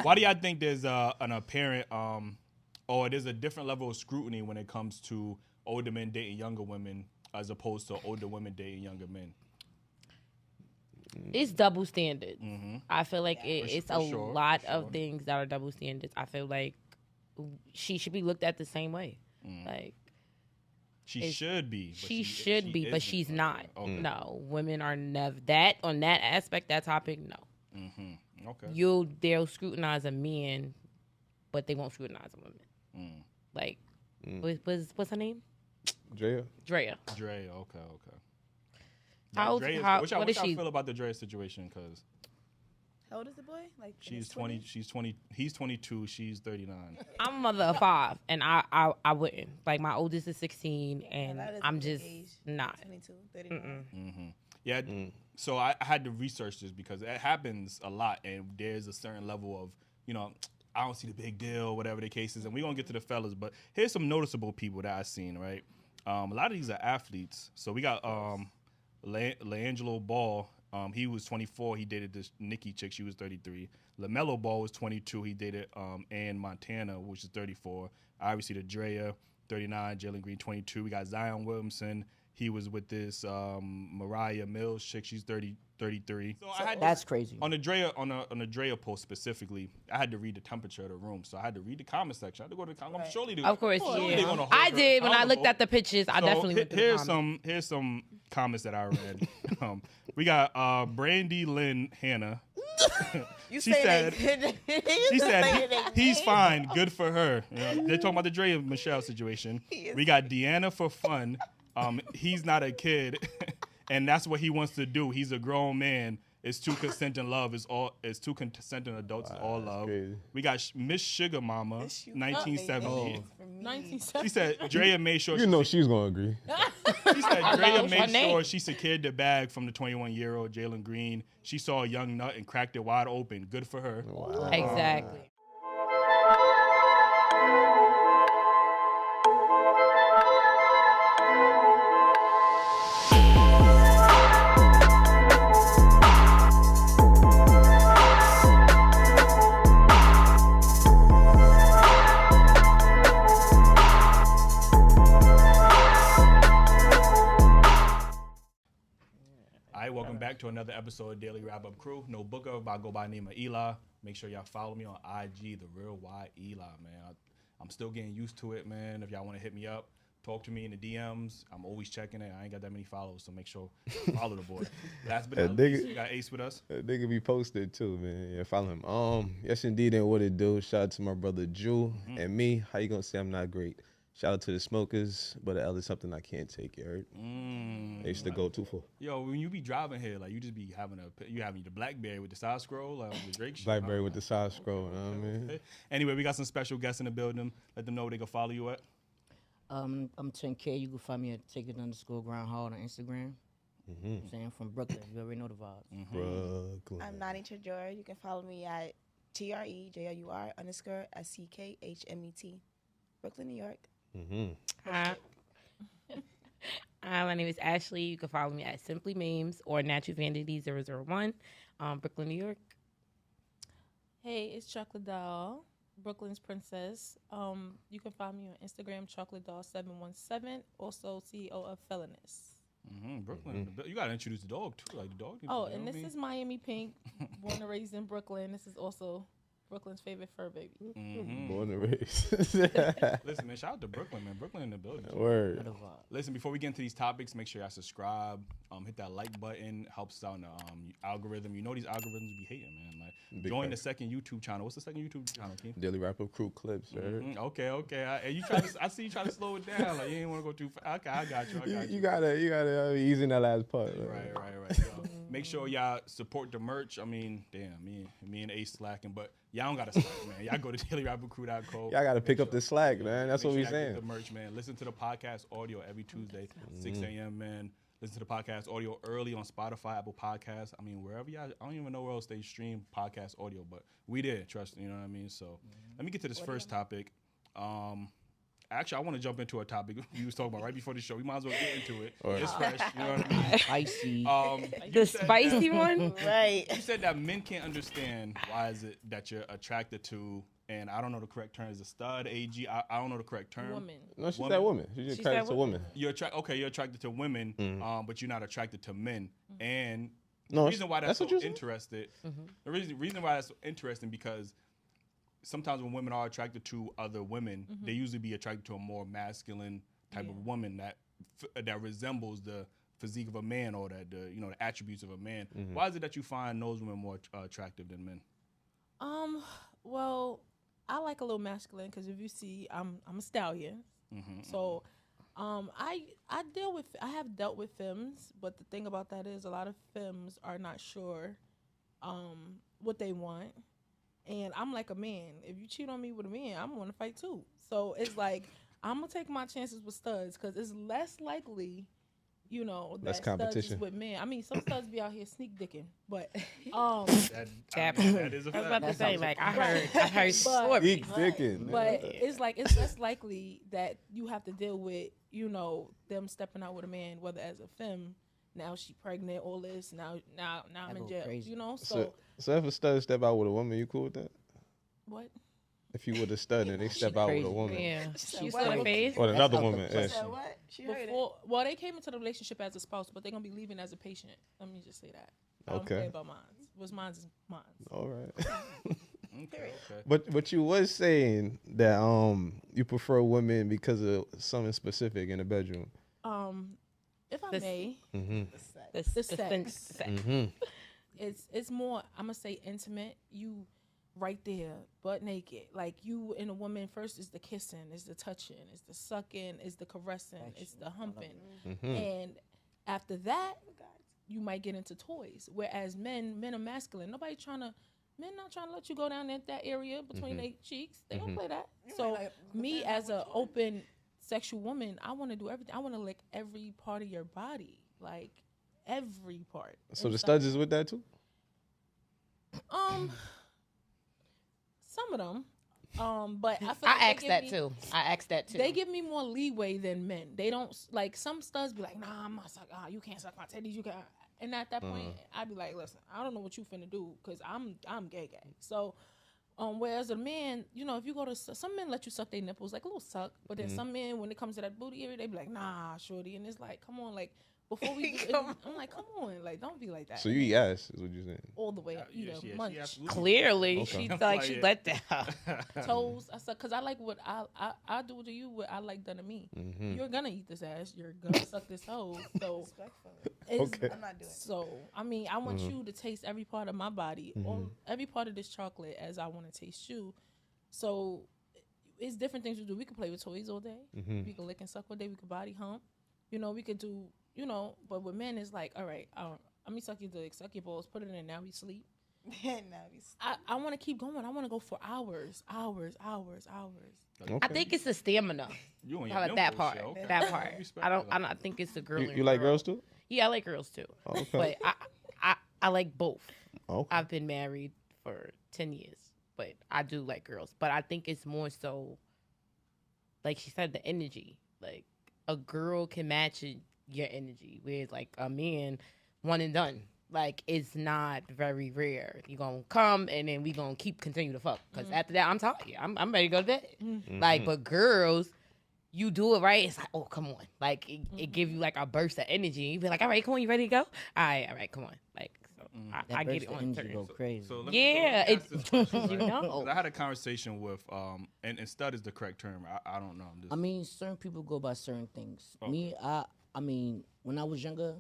Why do y'all think there's an apparent or there's a different level of scrutiny when it comes to older men dating younger women as opposed to older women dating younger men? It's double standards. Mm-hmm. I feel like it's a lot of things that are double standards. I feel like she should be looked at the same way. Like she should be. She should be, but she's not. Okay. No, women are never that on that aspect. That topic, no. Mm-hmm. Okay. They'll scrutinize a man, but they won't scrutinize a woman. Like, what's her name? Drea. Okay. What What y'all is she? feel about the Drea situation? Because how old is the boy? Like she's 20. She's 20. He's 22. She's 39. I'm a mother of 5, and I wouldn't. Like, my oldest is 16, and I'm just not. 22, 39. Yeah. So I had to research this because it happens a lot, and there's a certain level of, I don't see the big deal, whatever the case is, and we're gonna get to the fellas. But here's some noticeable people that I've seen. Right, a lot of these are athletes. So we got LaAngelo Ball. He was 24. He dated this Nikki chick. She was 33. LaMelo Ball was 22. He dated Ann Montana, which is 34. Obviously, the Drea, 39. Jalen Green, 22. We got Zion Williamson. He was with this Mariah Mills chick. She's 33. So that's crazy. On the Drea post specifically, I had to read the temperature of the room. So I had to read the comment section. I had to go to the comment. Surely Of course, yeah. I did when I looked at the pictures. I definitely went to the comments. Here's some comments that I read. We got Brandy Lynn Hannah. She said he's fine. Good for her. They're talking about the Drea Michelle situation. We got Deanna for fun. He's not a kid, and that's what he wants to do. He's a grown man. It's two consenting love. It's two consenting adults. It's all love. Crazy. We got Miss Sugar Mama, 1970. 1970. She said Drea made sure. She's gonna agree. She said Drea made sure she secured the bag from the 21-year-old Jalen Green. She saw a young nut and cracked it wide open. Good for her. Wow. Exactly. Welcome back to another episode of Dailyrapupcrew. No booker, but I go by the name of Eli. Make sure y'all follow me on IG, the real Y Eli, man. I'm still getting used to it, man. If y'all want to hit me up, talk to me in the DMs. I'm always checking it. I ain't got that many followers, so make sure you follow the boy. Last but not least, we got Ace with us. That nigga be posted too, man. Yeah, follow him. Yes, indeed, and what it do. Shout out to my brother Jew and me. How you gonna say I'm not great? Shout out to the smokers, but the L is something I can't take. You heard? They used to go too far. Yo, when you be driving here, like you just be having the BlackBerry with the side scroll, like the Drake shit. BlackBerry with the side scroll. You know what I mean? Anyway, we got some special guests in the building. Let them know where they can follow you at. I'm 10K. You can find me at Take_It_Groundhog on Instagram. I'm saying from Brooklyn. You already know the vibes. Brooklyn. I'm Nani Trajora. You can follow me at TREJLUR_SCKHMET. Brooklyn, New York. Hi. My name is Ashley. You can follow me at Simply Memes or Natural Vanity 001, Brooklyn, New York. Hey, it's Chocolate Doll, Brooklyn's Princess. You can find me on Instagram, Chocolate Doll 717. Also CEO of Felonous. Brooklyn. You gotta introduce the dog too, like the dog. And this is Miami Pink, born and raised in Brooklyn. This is also Brooklyn's favorite fur baby. Born and raised. Listen, man, shout out to Brooklyn, man. Brooklyn in the building. Word. Listen, before we get into these topics, make sure y'all subscribe. Hit that like button. Helps out in the algorithm. You know these algorithms be hating, man. Like, join the second YouTube channel. What's the second YouTube channel, Keith? Dailyrapupcrew clips, right? Okay. And I see you trying to slow it down. Like you ain't want to go too fast. Okay, I got you. You gotta ease in that last part. Right. Yo, make sure y'all support the merch. I mean, damn, me and Ace slacking, but y'all don't gotta slack, man. Y'all go to dailyrapupcrew.co. Y'all gotta pick up the slack, man. That's what we saying. The merch, man. Listen to the podcast audio every Tuesday, 6 a.m., man. Listen to the podcast audio early on Spotify, Apple Podcasts. I mean, wherever y'all, I don't even know where else they stream podcast audio, but we did, trust me, you know what I mean? So let me get to this first topic. Actually, I want to jump into a topic you was talking about right before the show. We might as well get into it. All right. It's fresh. You know what I mean? Spicy. The You said spicy that- one? Right. You said that men can't understand why is it that you're attracted to, and I don't know the correct term. Is a stud, AG? I don't know the correct term. Woman. No, she's Woman. that woman. She's She's attracted that to women. You're attracted to women, but you're not attracted to men. And No, the reason why that's what so you're saying? interesting, the reason why that's so interesting because sometimes when women are attracted to other women, they usually be attracted to a more masculine type of woman that resembles the physique of a man or the attributes of a man. Why is it that you find those women more attractive than men? Well, I like a little masculine because if you see, I'm a stallion. So, I have dealt with femmes, but the thing about that is a lot of femmes are not sure, what they want. And I'm like a man. If you cheat on me with a man, I'm going to fight too. So it's like, I'm going to take my chances with studs because it's less likely, that Less studs is competition. with men. I mean, some studs be out here sneak dicking, but That is a I was fact. about to say, like, I heard But- stories. Big dicking. But it's like it's less likely that you have to deal with, them stepping out with a man, whether as a femme, now she pregnant, all this, now I'm in go jail. crazy. So if a stud step out with a woman, you cool with that? What? If you were a stud and they step out with a crazy. woman. Yeah. said, You what? saw the face? Or another That's woman. out the Yeah. So what? She heard Well, they came into the relationship as a spouse, but they're gonna be leaving as a patient. Let me just say that. I don't Okay. care about mine. What's mine is mine. All right. Okay. But you was saying that you prefer women because of something specific in the bedroom. If I This- may, The sex. it's more, I'm gonna say intimate. You right there, butt naked, like you and a woman. First is the kissing, is the touching, is the sucking, is the caressing, it's the humping, and after that, you might get into toys. Whereas men are masculine. Men not trying to let you go down that area between their cheeks. They don't play that. So me as an open sexual woman, I want to do everything. I want to lick every part of your body, like every part. So the inside. studs is with that too? Some of them. But I feel I like they asked give that me- too. I asked that too. They give me more leeway than men. They don't like some studs be like, nah, I'm not suck. You can't suck my titties. You can't. And at that point, I'd be like, listen, I don't know what you finna do because I'm gay. So, whereas a man, if you go to some men let you suck their nipples like a little suck, but then some men when it comes to that booty area, they be like, nah, shorty, and it's like, come on, like before we, I'm like, come on, like don't be like that. So you eat ass is what you're saying. all the way, munch. Clearly, Okay. she thought she let that. Toes. I said, cause I like what I do to you what I like done to me. You're gonna eat this ass. You're gonna suck this hoe. So Okay. I'm not doing it. So I mean, I want you to taste every part of my body, or every part of this chocolate, as I want to taste you. So it's different things to do. We could play with toys all day. We could lick and suck all day. We could body hump. We could do. But with men, it's like, all right, let me suck your dick, suck your balls, put it in. Now we sleep. I want to keep going. I want to go for hours. Okay. I think it's the stamina. You on your How about info that part? shit, okay. That part. Respect I don't that. think it's the girl. You and like girl. girls too? Yeah, I like girls too. Okay. But I like both. Okay. I've been married for 10 years, but I do like girls. But I think it's more so, like she said, the energy. Like a girl can match your energy, whereas like a man, one and done. Like it's not very rare. You gonna come and then we gonna continue to fuck. Cause after that, I'm tired. I'm ready to go to bed. Like, but girls, you do it right. It's like, oh, come on. Like it give you like a burst of energy. You be like, all right, come on, you ready to go? All right, come on. Like, so I get it on Go turn. crazy. So let Yeah, me ask this question, you right? know. 'Cause I had a conversation with and stud is the correct term. I don't know. I'm just, I mean, certain people go by certain things. Okay. Me, I mean, when I was younger,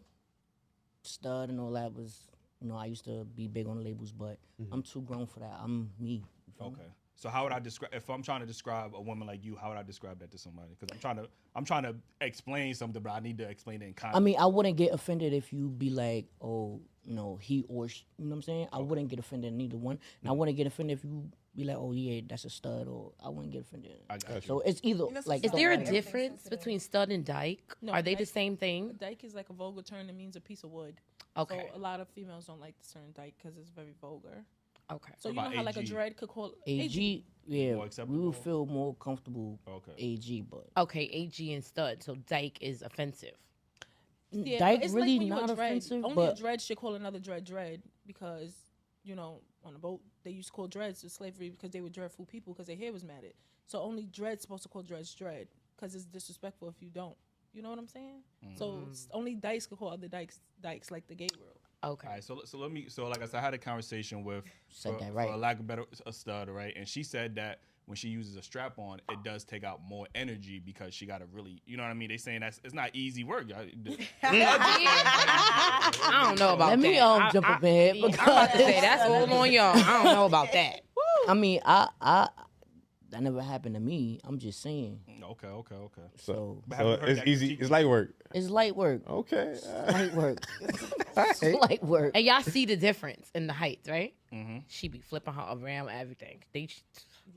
stud and all that was, I used to be big on labels, but I'm too grown for that. I'm me. You feel me? okay. So how would I describe if I'm trying to describe a woman like you? How would I describe that to somebody? Because I'm trying to explain something, but I need to explain it in context. I mean, I wouldn't get offended if you be like, oh, he or she, you know what I'm saying? I wouldn't get offended in neither one. And I wouldn't get offended if you be like, oh yeah, that's a stud, or I wouldn't get offended. I got you. So it's either like. Is there a Everything's difference sensitive. between stud and dyke? No, Are they the dyke- same thing? Dyke is like a vulgar term that means a piece of wood. Okay. So a lot of females don't like the term dyke because it's very vulgar. Okay. So What you know about how like a AG? dread could call AG, Yeah, More we acceptable? would feel more comfortable Okay. AG, but Okay, AG and stud. So dyke is offensive. Yeah, dyke but it's really like when you not a dread. offensive, Only but a dread should call another dread because, you know, on a boat they used to call dreads to slavery because they were dreadful people because their hair was matted. So only dread's supposed to call dreads dread because it's disrespectful if you don't. You know what I'm saying? So only dykes could call other dykes like the gay world. Okay. All right, so let me. So like I said, I had a conversation with Said that right. for lack of better, a stud, right? And she said that when she uses a strap on, it does take out more energy because she got to really, you know what I mean? They saying it's not easy work. Y'all. I don't know about let that. me jump up in here I'm about to say that's all on y'all. I don't know about that. I mean, that never happened to me. I'm just saying. Okay. So But have you heard it's that easy. critique? It's light work. it's light work. Okay. Light work. It's light work. And y'all see the difference in the heights, right? She be flipping her around everything.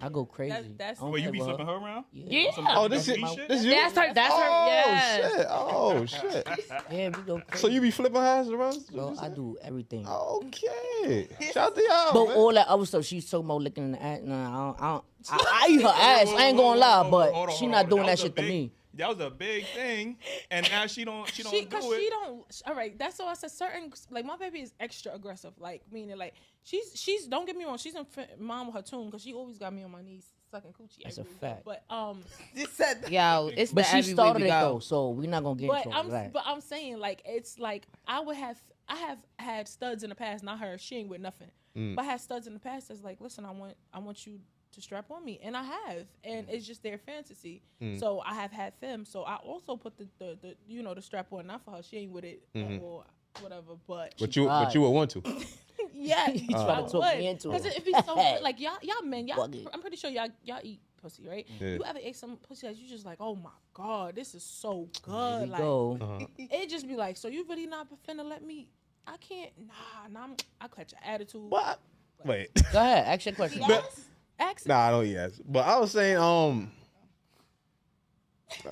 I go crazy. That's- I don't Wait, you play be with her. flipping her around? Yeah. Oh, this is Some shit? this you. That's her. That's her. Yes. Oh shit. Yeah, we go crazy. So you be flipping her ass around? Bro, I do everything. Okay. Shout to y'all. But man. all that other stuff, she's talking about licking in the ass. No, I eat her ass. I ain't gonna lie, but she not doing that shit to me. That was a big thing, and now she don't do She it. don't. All right, that's all I said. Certain like my baby is extra aggressive. Like meaning like she's don't get me wrong. She's in mom with her tune because she always got me on my knees sucking coochie. That's a every week. fact. But You said that. Yo, it's But the she every way started we it go. though, so we're not gonna get into all that. But I'm saying like it's like I have had studs in the past, not her. She ain't with nothing. But I had studs in the past that's like, listen, I want you to strap on me, and I have, and it's just their fantasy. So I have had them. So I also put the you know the strap on, not for her. She ain't with it or whatever. But you would want to. yeah, You try to talk me into because it. it'd be so good. Like y'all men, Fuck it. I'm pretty sure y'all eat pussy, right? Yeah. You ever ate some pussy that you just like, oh my god, this is so Here good. we Like go. it just be like, so you really not finna let me? I can't. Nah, I catch an attitude. What? Wait. Go ahead, ask your question. Ask Nah, I don't yes. But I was saying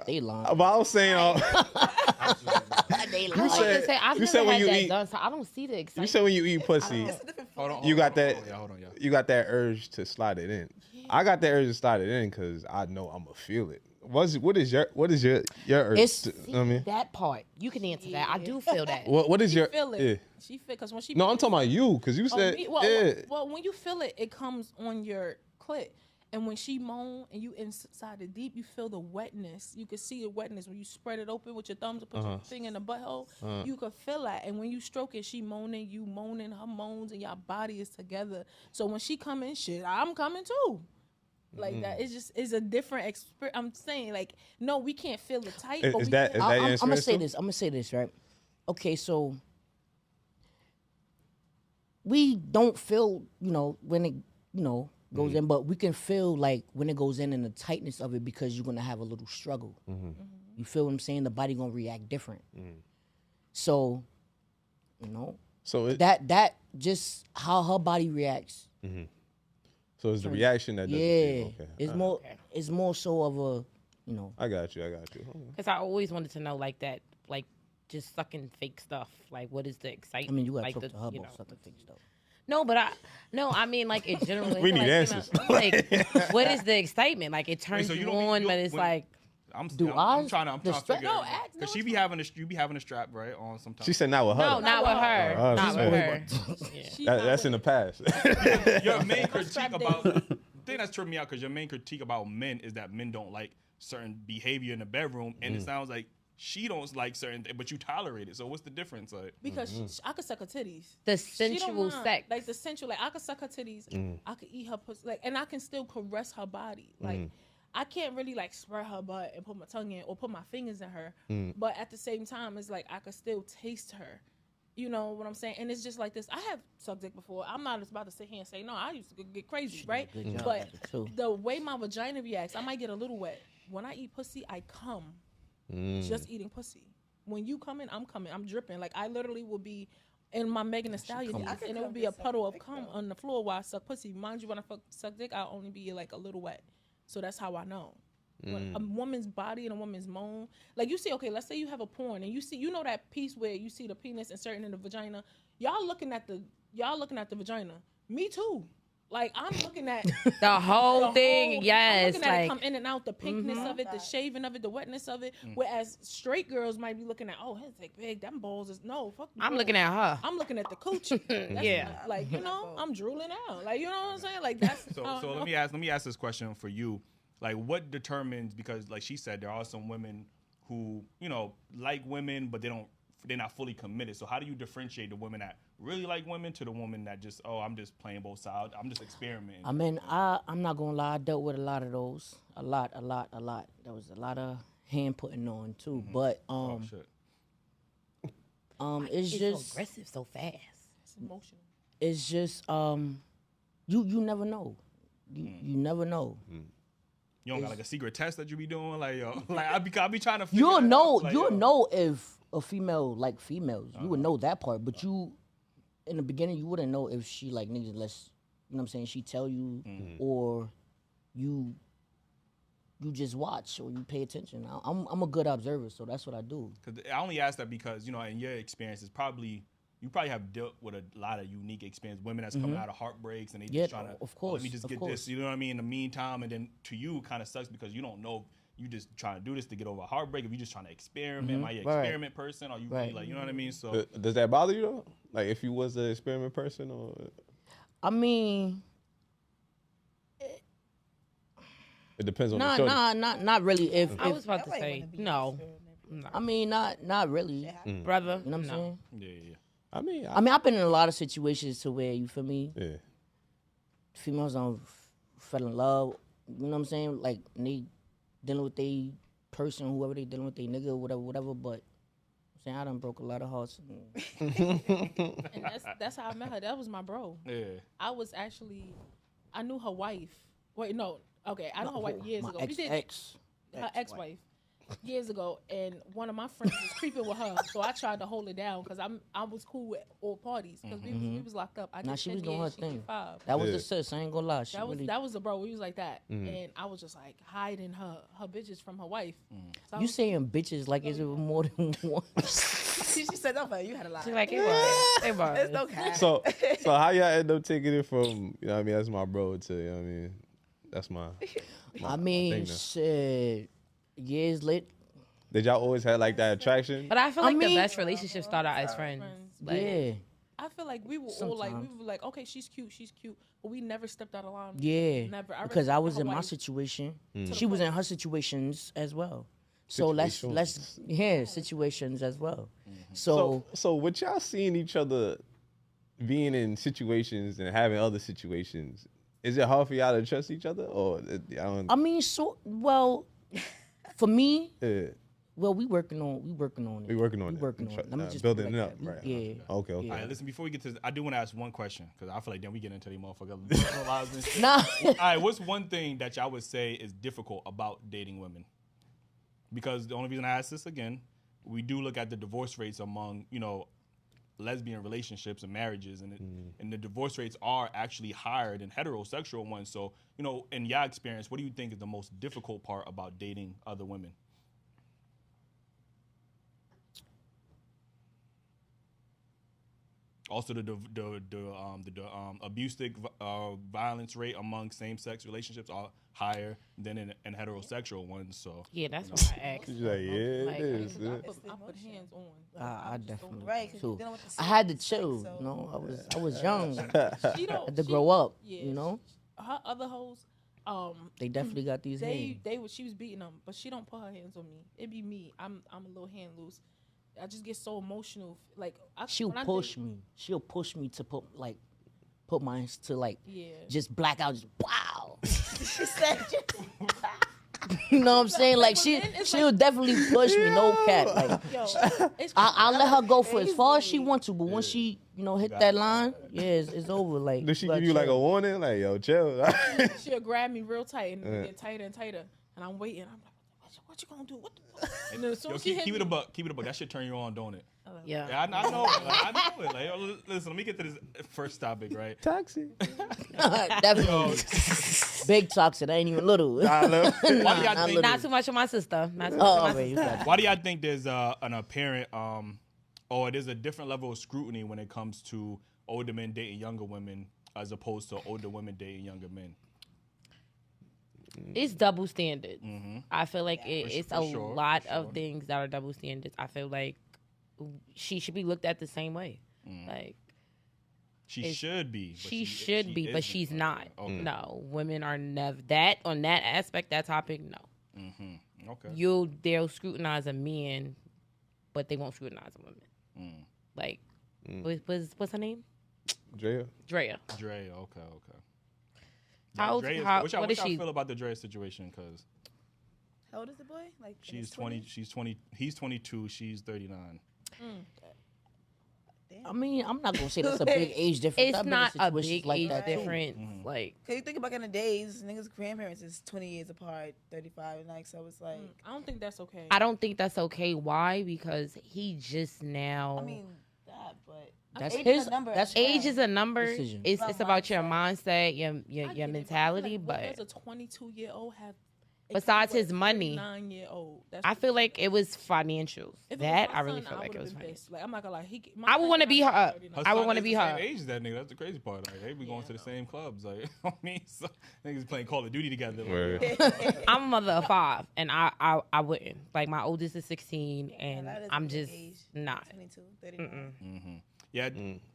They lying. but I was saying They you lying. said I've you never said when had you that eat done, so I don't see the you excitement. said when you eat pussy Hold on, you got that Hold on, yeah. you got that urge to slide it in. I got that urge to slide it in because I know I'm gonna feel it. What is your urge? It's I mean, that part. You can answer that. I do feel that. what is She your? feel it. Yeah. She feel because when she No, I'm talking about you because you said me? Well, yeah. well, when you feel it, it comes on your clit. And when she moan and you inside the deep, you feel the wetness. You can see the wetness when you spread it open with your thumbs and put your finger in the butthole. You can feel that. And when you stroke it, she moaning, you moaning, her moans, and your body is together. So when she come in, shit, I'm coming too. Like that, it's just it's a different experience. I'm saying like, no, we can't feel it tight. But Is we that can- your I'm gonna experience say too? this. I'm gonna say this, right? Okay, so we don't feel, when it, goes in, but we can feel like when it goes in and the tightness of it because you're gonna have a little struggle. You feel what I'm saying? The body gonna react different. So, So that just how her body reacts. so it's the reaction that does Yeah, it. Okay. it's more so of a, I got you. Because I always wanted to know like that, like just sucking fake stuff. Like, what is the excitement? I mean, you gotta like talk the, to her you about know. something fake stuff. No, but I mean, like it generally. We need like, answers. Like, what is the excitement? Like it turns so you you don't be- on, you- but it's when- like I'm I- trying to the strap- figure No, it ask- no, because she it's be having a strap right on sometimes. She said not with her. no, not with her, Oh, not shit. with her. Yeah. She's That's not in the with past. Your main critique strap about the thing that's tripping me out because your main critique about men is that men don't like certain behavior in the bedroom, and it sounds like she don't like certain, but you tolerate it. So what's the difference? Like, because I could suck her titties. The She don't sensual mind. sex. Like the sensual, like I could suck her titties, I could eat her pussy, like, and I can still caress her body. Like I can't really like spread her butt and put my tongue in or put my fingers in her, but at the same time, it's like I could still taste her. You know what I'm saying? And it's just like this. I have sucked dick before. I'm not just about to sit here and say no. I used to get crazy, right? Good job But at it, too. the way my vagina reacts, I might get a little wet. When I eat pussy, I come. Just eating pussy. When you come in, I'm coming. I'm dripping. Like I literally will be in my Megan Thee Stallion, come dance, with and it. it would be a puddle of cum on the floor while I suck pussy. Mind you, when I suck dick, I'll only be like a little wet. So that's how I know. When a woman's body and a woman's moan, like you see, okay, let's say you have a porn and you know that piece where you see the penis inserting in the vagina. Y'all looking at the vagina. Me too. Like I'm looking at The whole thing, I'm yes. looking at it Like, come in and out, the pinkness of it, the shaving of it, the wetness of it. Whereas straight girls might be looking at, oh, his dick big, them balls is no. Fuck. I'm looking at her. I'm looking at the coochie. Yeah. Like I'm drooling out. Like you know what I'm saying? Like that's. So let me ask this question for you. Like, what determines, because like she said, there are some women who like women, but they're not fully committed. So how do you differentiate the women that really like women to the woman that just, I'm just playing both sides, I'm just experimenting? I mean, I'm not gonna lie. I dealt with a lot of those. A lot. There was a lot of hand putting on too. But Oh shit. it's so just aggressive so fast. It's emotional. it's just you never know. You never know. You don't got like a secret test that you be doing, like like I be trying to. You'll figure that know. out, like, You'll know if a female like females. You would know that part, but you, in the beginning, you wouldn't know if she like niggas unless what I'm saying. She tell you, or you just watch or you pay attention. I'm a good observer, so that's what I do. Because I only ask that because in your experience, you probably have dealt with a lot of unique experience. Women that's coming out of heartbreaks and they just trying to, of course, let me just of get course. this. You know what I mean? In the meantime, and then to you, it kind of sucks because you don't know. You just trying to do this to get over a heartbreak. If you just trying to experiment, am I an Right. experiment person? Or you really like, you know what I mean? So Does that bother you though? Like if you was an experiment person or? I mean, It depends on the shorty. not really. If I was about to Nobody say wanna be no, I mean, not really. brother. You know what I'm no. saying? yeah. I mean, I mean, I've been in a lot of situations to where you feel me. yeah. Females don't fell in love. You know what I'm saying? Like and they dealing with they person, whoever they dealing with, they nigga, whatever. But I'm saying I done broke a lot of hearts. And that's how I met her. That was my bro. Yeah. I knew her wife. Wait, no. Okay, I know her wife years My ago. Her ex-wife years ago, and one of my friends was creeping with her, so I tried to hold it down because I was cool with all parties because we was locked up. I Nah, get she 10 was doing years, her she get thing. 5. That was Yeah. the sis. I ain't gonna lie. She That was the bro. We was like that, and I was just like hiding her bitches from her wife. So I You was- saying bitches like is it more than one? She said, "No, but you had a lot." She's like, it was. It was. It's no cap. So how y'all end up taking it from, you know what I mean, that's my bro to, you know what I mean, that's my I thing mean, now. shit. Years lit. Did y'all always have like that attraction? But I feel I like mean- the best relationships start out as friends. Like, Yeah, I feel like we were all like, we Sometimes. were like, okay, she's cute, but we never stepped out of line. yeah. Never. Because I was respected in her my wife. situation. Mm. She was in her situations as well. So let's situations as well. So with y'all seeing each other being in situations and having other situations, is it hard for y'all to trust each other? Or I don't I mean, for me, yeah. well, we working on it. We working on it. Let me just Building put it it up, like that. right. Yeah. Okay. All right, listen, before we get to this, I do want to ask one question because I feel like then we get into the motherfucker personal lives and shit. Nah. All right, what's one thing that y'all would say is difficult about dating women? Because the only reason I ask this again, we do look at the divorce rates among, lesbian relationships and marriages, and the divorce rates are actually higher than heterosexual ones. So, in your experience, what do you think is the most difficult part about dating other women? Also, the abusive violence rate among same-sex relationships are higher than in heterosexual ones. So yeah, that's why I asked. She's like, yeah, Like, it is. I yeah. put hands on. I definitely Right, 'cause too. you're dealing with the I had to same chill. sex, so- You know, I was young. She don't. Had to she- grow up. Yeah, You know, her other hoes, they definitely got these hands. she was beating them, but she don't put her hands on me. It be me. I'm a little hand loose. I just get so emotional. Like She'll when I push date- me. She'll push me to put my hands to Yeah. just black out. Just wow. She said, You know what I'm saying? Like But then it's she'll definitely push me. No cap. Like Yo, it's I'll let her go for as far as she crazy. wants to, but once she hit that line, yeah, it's over. Like Does she gotta give you like a chill. warning? Like, yo, chill. she'll grab me real tight and get tighter and tighter, and I'm waiting. I'm like, what you gonna do? What the fuck? And then as soon Yo, as she hit keep me, it a buck. Keep it a buck. That shit turn you on, don't it? Yeah. Yeah, I know it. Like, I know it. Like, yo, listen, let me get to this first topic, right? Toxic. Definitely big toxic. I ain't even little. Why do y'all not think? little. Not too much of my sister. Not too much Oh, of my okay, you sister. got Why do y'all think there's an apparent or there's a different level of scrutiny when it comes to older men dating younger women as opposed to older women dating younger men? It's double standards. Mm-hmm. I feel like it's a lot for of sure. things that are double standards. I feel like she should be looked at the same way. Like She should be. But she should be, but isn't. she's not. Okay. No, women are never that on that aspect, that topic. No, Mm-hmm. Okay. they'll scrutinize a man, but they won't scrutinize a woman. Like, what's her name? Drea. Drea. Dre. Okay. How old- how- what what is y'all she? feel about the Dre situation? Because How old is the boy? Like in she's his 20. She's 20. He's 22. She's 39. I mean, I'm not gonna say that's a big age difference. It's I've been in not a situations big like age that, too. difference. Like, Cause you think back in the days, niggas' grandparents is 20 years apart, 35, like so it's like. I don't think that's okay. I don't think that's okay. Why? Because he just now. I mean that, but That's age his. is a number. That's age is a number. Decision. It's About about your mindset. mindset, your I get it, mentality. but But does a 22-year-old have? besides his money, 9-year-old. I feel like it was financials. If it was That my I really son, feel like would've it was been financial. pissed. Like I'm not gonna lie, I would want to be her. Her I would son want to is be the her. same age as that nigga. That's the crazy part. Like they be going to the same clubs. Like I mean, so, niggas playing Call of Duty together. Word. I'm a mother of 5, and I wouldn't. Like my oldest is 16, and that is a I'm big just age. not. 22, 39. Yeah.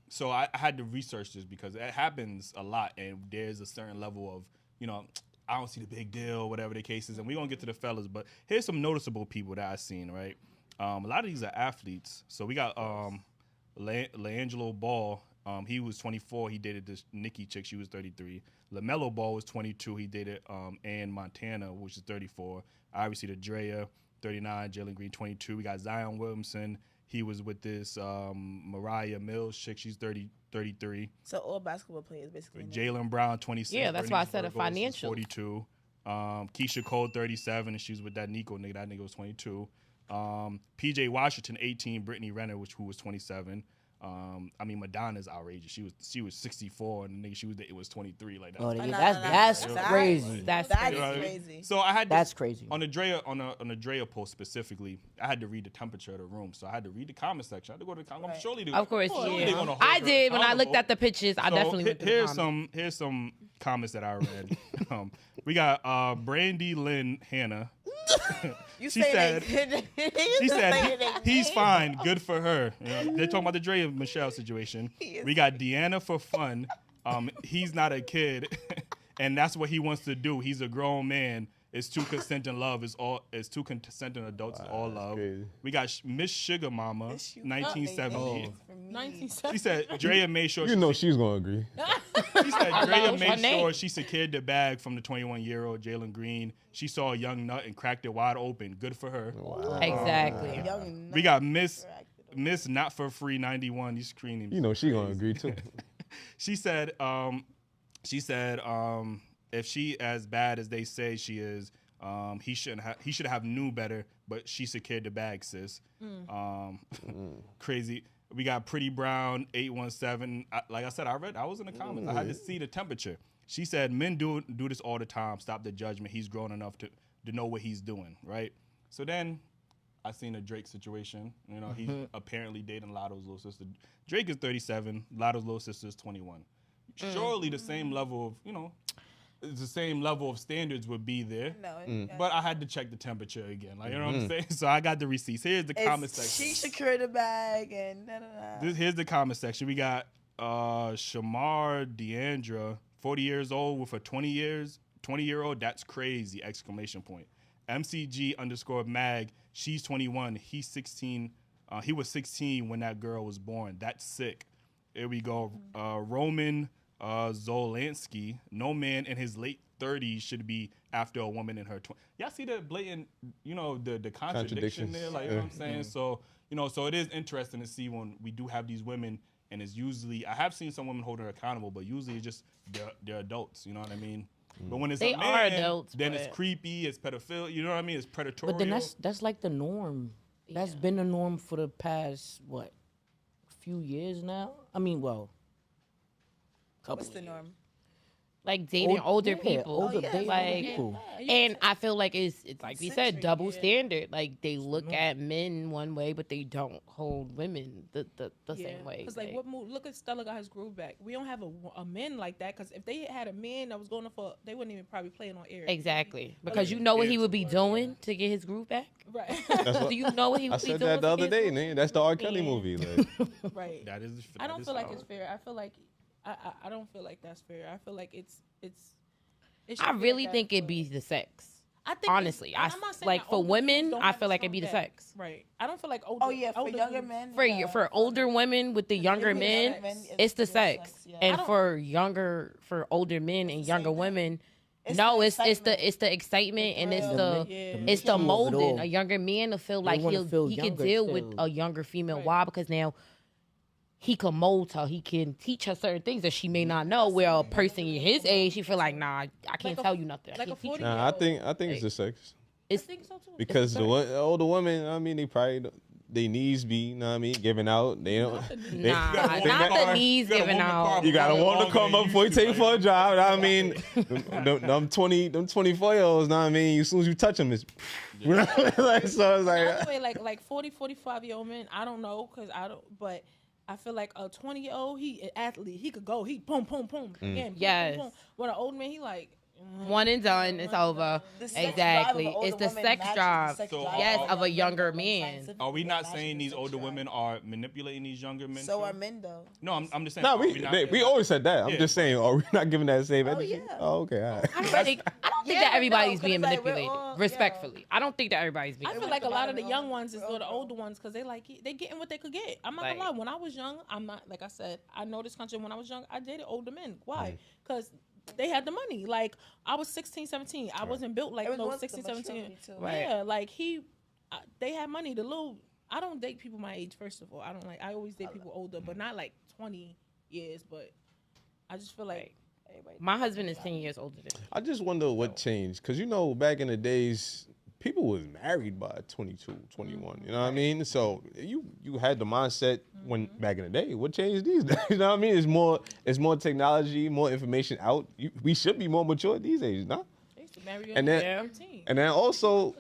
So I had to research this because it happens a lot, and there's a certain level of I don't see the big deal, whatever the case is, and we're gonna get to the fellas. But here's some noticeable people that I've seen. Right, a lot of these are athletes. So we got LaAngelo Ball. He was 24. He dated this Nikki chick. She was 33. LaMelo Ball was 22. He dated Ann Montana, which is 34. Obviously, the Drea, 39. Jalen Green, 22. We got Zion Williamson. He was with this Mariah Mills chick. She's 33. So all basketball players basically. Jalen Brown, 26. Yeah, that's why I said a Burgos is financial. 42. Keisha Cole, 37, and she's with that Nico nigga. That nigga was 22. PJ Washington, 18. Brittany Renner, who was 27. I mean, Madonna's outrageous. She was 64, and the nigga she was dating was 23. Like that. Oh, was- yeah, that's crazy. That's That You is know what I mean? crazy. So I had That's crazy. on the Drea post specifically. I had to read the temperature of the room, so I had to read the comment section. I had to go to the comment. Right. Surely, Of course, surely yeah. they gonna hold I her did when I looked accountable. at the pictures. I So definitely went to the comments. here's some comments that I read. We got Brandy Lynn Hannah. You She say said- they, She said he's fine, good for her. You know, they're talking about the Dre and Michelle situation. We got Deanna for fun. He's not a kid, and that's what he wants to do. He's a grown man. It's two consenting love. It's two consenting adults. It's all love. crazy. We got Miss Sugar Mama, 1970. 1970. She said Drea made sure. You know she's gonna agree. She said Drea Her made name. sure she secured the bag from the 21-year-old Jalen Green. She saw a young nut and cracked it wide open. Good for her. Exactly. We got Miss Not for Free 91. These screening. You know she gonna agree too. She said if she as bad as they say she is, he should have knew better, but she secured the bag, sis. Crazy. We got Pretty Brown 817. Like I said, I was in the comments. I had to see the temperature. She said men do this all the time. Stop the judgment. He's grown enough to know what he's doing, right? So then I seen a Drake situation. You know, he's apparently dating Lotto's little sister. Drake is 37. Lotto's little sister is 21. Surely the same level of, the same level of standards would be there. No, But I had to check the temperature again. Like, you know what I'm saying? So I got the receipts. Here's the comment section. She secured the bag and Here's the comment section. We got Shamar Deandra, 40 years old with a 20-year-old. That's crazy! Exclamation point. MCG_mag. She's 21. He's 16. He was 16 when that girl was born. That's sick. Here we go. Roman Zolansky. No man in his late 30s should be after a woman in her 20s. Y'all see the blatant, the contradiction there? Like, you know what I'm saying? So, so it is interesting to see when we do have these women, and it's usually, I have seen some women hold her accountable, but usually it's just they're adults, you know what I mean? But when it's They a man, are adults, then but- it's creepy, it's pedophilia, you know what I mean? It's predatory. But then that's like the norm. That's been the norm for the past few years now. I mean, couple. what's the norm? like dating older Yeah, people. older yeah, dating like, older people. And I feel like it's like we said, Century, double yeah. standard. Like they look at men one way, but they don't hold women the same way. Because like, what move? Look at Stella got his groove back. We don't have a men like that. Because if they had a man that was going for, they wouldn't even probably play it on air. Exactly, because you know what he would be doing to get his groove back. Right. Do you know what he I would be said doing? that the to other get his day, groove man. That's the R. Kelly Yeah. movie. Like, Right. That is. I don't feel like solid. it's fair. I feel like I don't feel like that's fair. I feel like it's. It should I be like really that, think it'd but- be the sex. I think honestly, I'm not saying like that for older women, dudes don't I have feel a like it'd strong be the back. sex. Right. I don't feel like older. Oh yeah, for older younger dudes- men. For yeah. for older women with the younger men, it's the sex, yeah. and I for older men and younger same thing. women, It's no, the it's the excitement. excitement and it's thrill. the Yeah. it's the mystery of it molding. all. A younger man to feel They like wanna feel he can younger deal with still. a younger female. Right. Why? Because now he can mold her. He can teach her certain things that she may not know. Where a person his age, she feel like, nah, I can't a- tell you nothing. I like a can't teach you. 40 nah, I think it's the sex. I think so too. Because the older women, I mean, they probably they knees be, you know what I mean, giving out. They don't. They, Nah, they not not- the knees giving out. You gotta want to come up before you take for a drive. I mean, them 24-year-olds. Know what I mean, as soon as you touch them, it's like so. It's Other like way, like 40, 45-year-old men, I don't know, because I don't, but I feel like a 20-year-old, he an athlete, he could go, he boom, boom, boom, again, boom, Yes. boom, boom. When an old man, he like, One and done, it's over. The sex Exactly. drive of an It's older the woman sex matches the drive. sex So, drive Yes, of of a younger men, man. scientifically Are we not matches saying the these sex older drive. women are manipulating these younger men? So too? are men though. No, I'm just saying. no, are not- we always said that. I'm Yeah. just saying, are we not giving that same energy? yeah. Oh, okay, all right. I don't think Yeah, that no, everybody's 'cause being it's like we're manipulated. all- yeah. Respectfully, I don't think that everybody's being. I feel like a lot of the young ones is the older ones, because they like, they getting what they could get. I'm not Like- gonna lie, when I was young, I'm not, like I said, I know this country, when I was young, I dated older men. Why? Because they had the money. Like, I was 16, 17. I wasn't built like Everyone no wants the 16, 17. maturity, too. Right. Yeah, like they had money. The little, I don't date people my age, first of all. I always date people older, but not like 20 years, but I just feel like everybody. My husband is 10 years older than me. I just wonder what changed. Because, you know, back in the days, people was married by 22, 21. You know what I mean? So you had the mindset when back in the day. What changed these days? You know what I mean? It's more technology, more information out. We should be more mature these days, nah? They used to marry And then- on 13. And then also,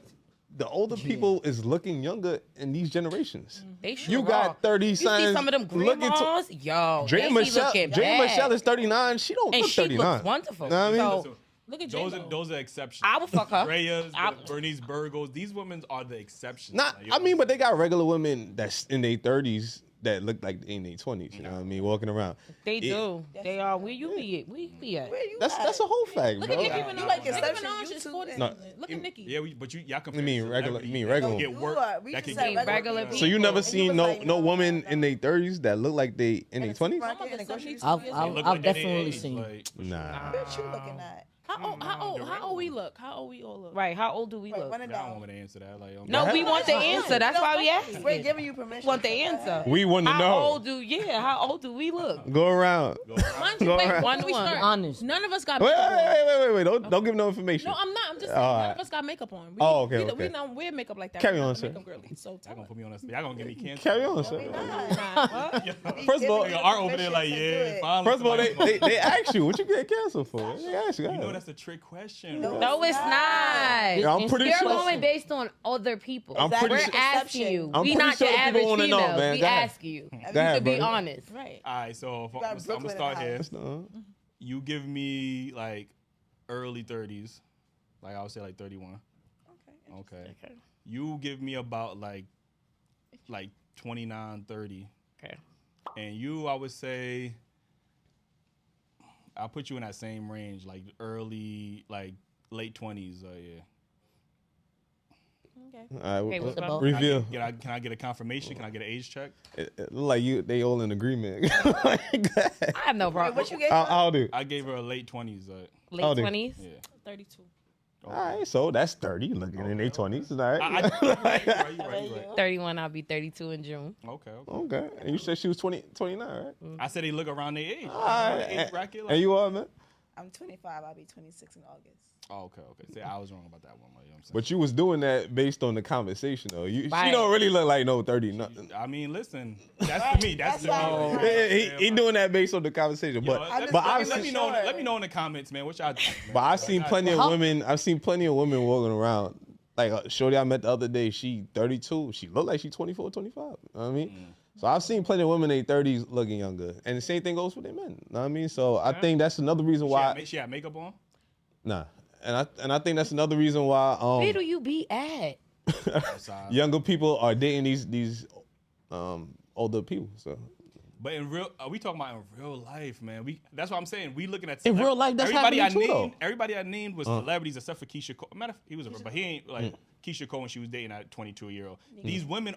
the older people is looking younger in these generations. They sure You got are. 30 You see sons some of them looking to- grandmas, yo, Dre they be Michelle, looking Dre bad. Michelle is 39. She don't And look she 39. looks wonderful. Know what I mean? So Look at Those J-Lo. are those are exceptions. I would fuck her. Drea's, I- Bernice Burgos. These women are the exceptions. Not, Like, I mean, but they got regular women that's in their 30s that look like they in their 20s. You know what I mean? Walking around. They Yeah. do. They are. Where you be at? Where you be at? Where you That's at? a whole fact, Look bro. at Nicki Yeah. Minaj. You like Nicki exception, Minaj you is too, 40 then. something. Look at Nicki. Yeah, but y'all compare mean regular- celebrities you mean that regular. can get work. You are- we That just can said get regular work. So you never And seen was no like, no no, woman no, in their 30s that look like they in their 20s? Some of the 70s. 70s. I've- They I've- look I've like they're definitely their seen- age, like, Nah. What you looking at? How old we look? How old we all look? Right. How old do we Wait, look? run I it don't down. want to answer that. Like, No, we want the answer. That's why we asked. We're giving you permission. Want the answer? We want to How know. old do? Yeah. How old do we look? Go around. Mind you, Go wait, ahead. before One we to one. start, Honest. none of us got Wait, makeup on. wait. Don't give no information. No, I'm not. I'm just saying, All none right. of us got makeup on. We, Oh, okay, we, okay. We don't wear makeup like that. Carry We're on, not sir. makeup girly. So Y'all tell gonna us. put me on that. Y'all gonna give me cancer. Carry on, sir. First of all- Your art over there, like, yeah. Finally First of all, somebody- they asked you, what you get canceled for? They asked you. You know that's a trick question. No. bro. No, it's not. Yeah, I'm pretty You're sure- going based on other people. I'm pretty We're sure- asking you. I'm We pretty not sure your people average wanna know, females. man. We Go ahead. ask you. Go You ahead, could be bro. honest. Right. All right, so if got I'm gonna Brooklyn start in the here. house. You give me like early 30s, like I would say like 31. Okay. You give me about like 29, 30. Okay. And you, I would say, I'll put you in that same range, like early, like late 20s. Yeah. Okay. All right, Okay, what's about- reveal. Can I get a confirmation? Can I get an age check? It look like they all in agreement. I have no problem. What you gave? I'll do. I gave her a late 20s. Late I'll do. 20s? Yeah. 32. All right, so that's 30, looking in their 20s. All right. You right. 31, I'll be 32 in June. Okay. Okay. And you said she was 29, right? I said they look around their age. All right. Age bracket, like, And you are, man? I'm 25. I'll be 26 in August. Oh, okay. See, I was wrong about that one. Like, you know what I'm saying? But you was doing that based on the conversation, though. She Right. don't really look like no 30 nothing. I mean, listen, that's to me. That's That's to me. why He doing that based on the conversation, Yo, but let me know. Let me know in the comments, man. What y'all think, man? But I've seen plenty of women. I've seen plenty of women walking around. Like shorty I met the other day, she 32. She looked like she 24, 25. You know what I mean? So I've seen plenty of women in their 30s looking younger. And the same thing goes for their men. You know what I mean? So I think that's another reason why. She had makeup on? Nah. And I think that's another reason why Where do you be at? younger people are dating these older people. So But in real, we talking about in real life, man. That's what I'm saying. We looking at in real life, that's everybody happening I too, named. though. Everybody I named was celebrities except for Keisha Cole. Matter of fact, he was but he ain't like Keisha Cole when she was dating a 22-year-old. These women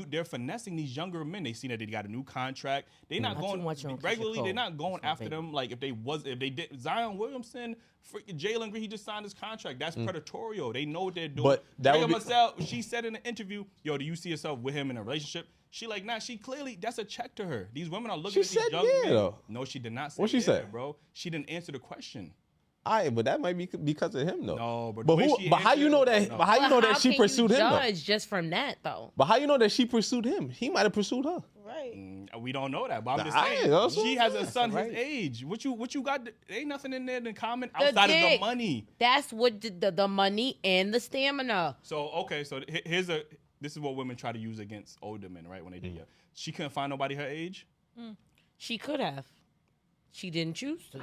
they're finessing these younger men. They seen that they got a new contract. They not Not too going much on Keisha regularly. They're Cole. not going That's my after them like if they did. Zion Williamson, freaking Jalen Green, he just signed his contract. That's predatorial. They know what they're doing. But that Rhea would be- Marcel, she said in an interview, "Yo, do you see yourself with him in a relationship?" She like, nah, she clearly, that's a check to her. These women are looking She at these said young yeah, men. though. No, she did not say What she yeah, said? bro. She didn't answer the question. But that might be because of him, though. No, but but the way who? she But how you answered know it, that? no. But how you know that she can pursued you him, though? judge just from that, though? But how you know that she pursued him? He might have pursued her. Right. We don't know that, but I'm just Nah, saying. that's what She I'm has a saying. son Right. his age. What you got? There ain't nothing in there in common The outside of the dick. money. That's what the money and the stamina. So this is what women try to use against older men, right? When they do Mm. she couldn't find nobody her age. She could have. She didn't choose to.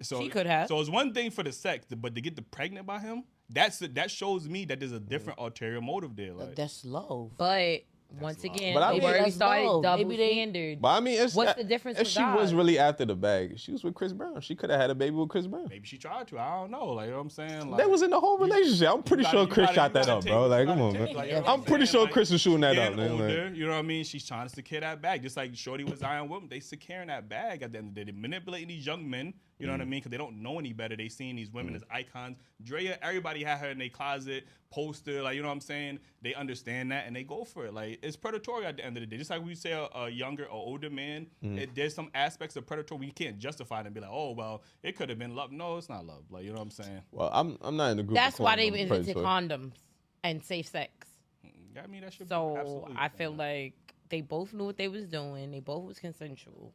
So She could have. So it's one thing for the sex, but to get pregnant by him, that shows me that there's a different ulterior motive there. Like, That's love. But once again, But I they mean, already that's started love. double Maybe they- standard. But I mean, What's the difference If with she was God? really after the bag, she was with Chris Brown. She could have had a baby with Chris Brown. maybe she tried to. I don't know. Like, you know what I'm saying? Like, They was in the whole relationship. I'm pretty sure Chris shot that up, bro. Like, come on, man. I'm pretty sure Chris was shooting that up, man. Older, Like, you know what I mean? She's trying to secure that bag, just like Shorty with Zion Williamson. They securing that bag at the end of the day. They're manipulating these young men. You know what I mean? Because they don't know any better. They seeing these women as icons. Drea, everybody had her in their closet, poster. Like, you know what I'm saying? They understand that and they go for it. Like, it's predatory at the end of the day. Just like we say a younger or older man, there's some aspects of predatory we can't justify it and be like, oh, well, it could have been love. No, it's not love. Like, you know what I'm saying? well, I'm not in the group. That's of why they calling them invented predatory. condoms and safe sex. I mean, that should be So absolutely. I feel like they both knew what they was doing. They both was consensual.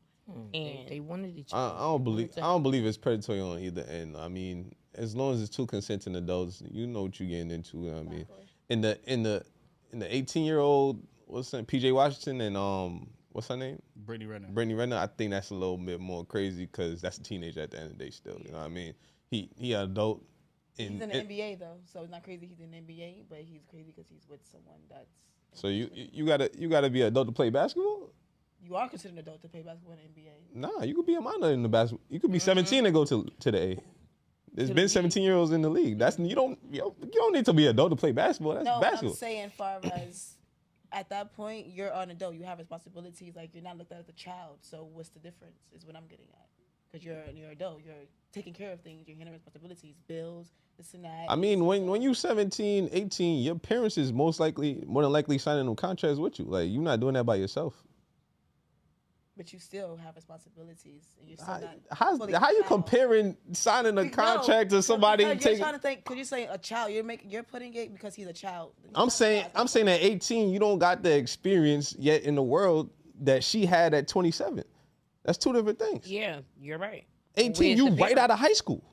And They wanted each other. I don't believe it's predatory on either end. I mean, as long as it's two consenting adults, you know what you're getting into. You know what I mean, in the 18-year-old, what's her name? PJ Washington and what's her name? Brittany Renner. Brittany Renner. I think that's a little bit more crazy because that's a teenager at the end of the day. Still, you know what I mean? He an adult. He's in the NBA though, so it's not crazy he's in the NBA, but he's crazy because he's with someone that's. So you gotta be an adult to play basketball. You are considered an adult to play basketball in the NBA. Nah, you could be a minor in the basketball. You could be 17 and go to the A. There's been 17-year-olds in the league. You don't need to be an adult to play basketball. That's No, basketball. I'm saying far as at that point you're an adult. You have responsibilities. Like you're not looked at as a child. So what's the difference? Is what I'm getting at. Because you're an adult. You're taking care of things. You're handling responsibilities, bills, this and that. I mean, when you 17, 18, your parents is more than likely signing them contracts with you. Like you're not doing that by yourself. But you still have responsibilities, and you're still not. How fully you child. comparing signing a contract to somebody Because taking? you're trying to think. Because you're saying a child. You're putting it because he's a child. I'm saying at 18, you don't got the experience yet in the world that she had at 27. That's two different things. yeah, you're right. 18, Where's you the right out of high school.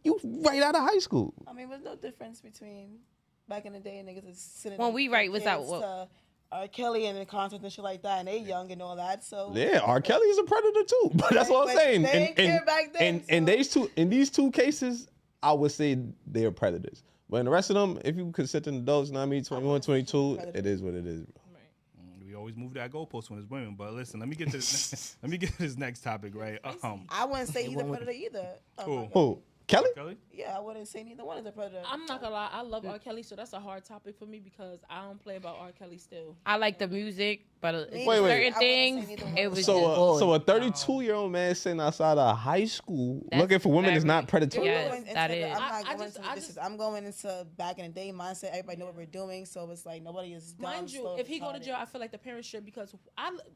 You right out of high school. I mean, there's no difference between back in the day, niggas is sitting. Well, we right, what's that- kids what- to R. Kelly and the concerts and shit like that, and they young and all that. So Yeah, R. Kelly is a predator too. But that's what I'm But saying. they didn't care back then, In these two cases, I would say they're predators. But in the rest of them, if you consider adults, you know what I mean, 21, 22, it is what it is, bro. We always move that goalpost when it's women. But listen, let me get to this. Let me get to this next topic, right? I wouldn't say he's a went with- predator either. Oh Who? my God. Who? Kelly? Kelly? Yeah, I wouldn't say neither one is a predator. I'm not gonna lie, I love R. Kelly, so that's a hard topic for me because I don't play about R. Kelly still. I like the music, but Wait, certain wait. things, I wouldn't say neither it one. was So just, a 32-year-old man sitting outside of high school That's looking for women is very- not predatory. Yes, Going into that the- is. I'm not I going just- into I this. just- I'm going into back in the day mindset. Everybody know what we're doing, so it's like nobody is dumb. Mind you, slow, if he go to retarded. jail, I feel like the parents should because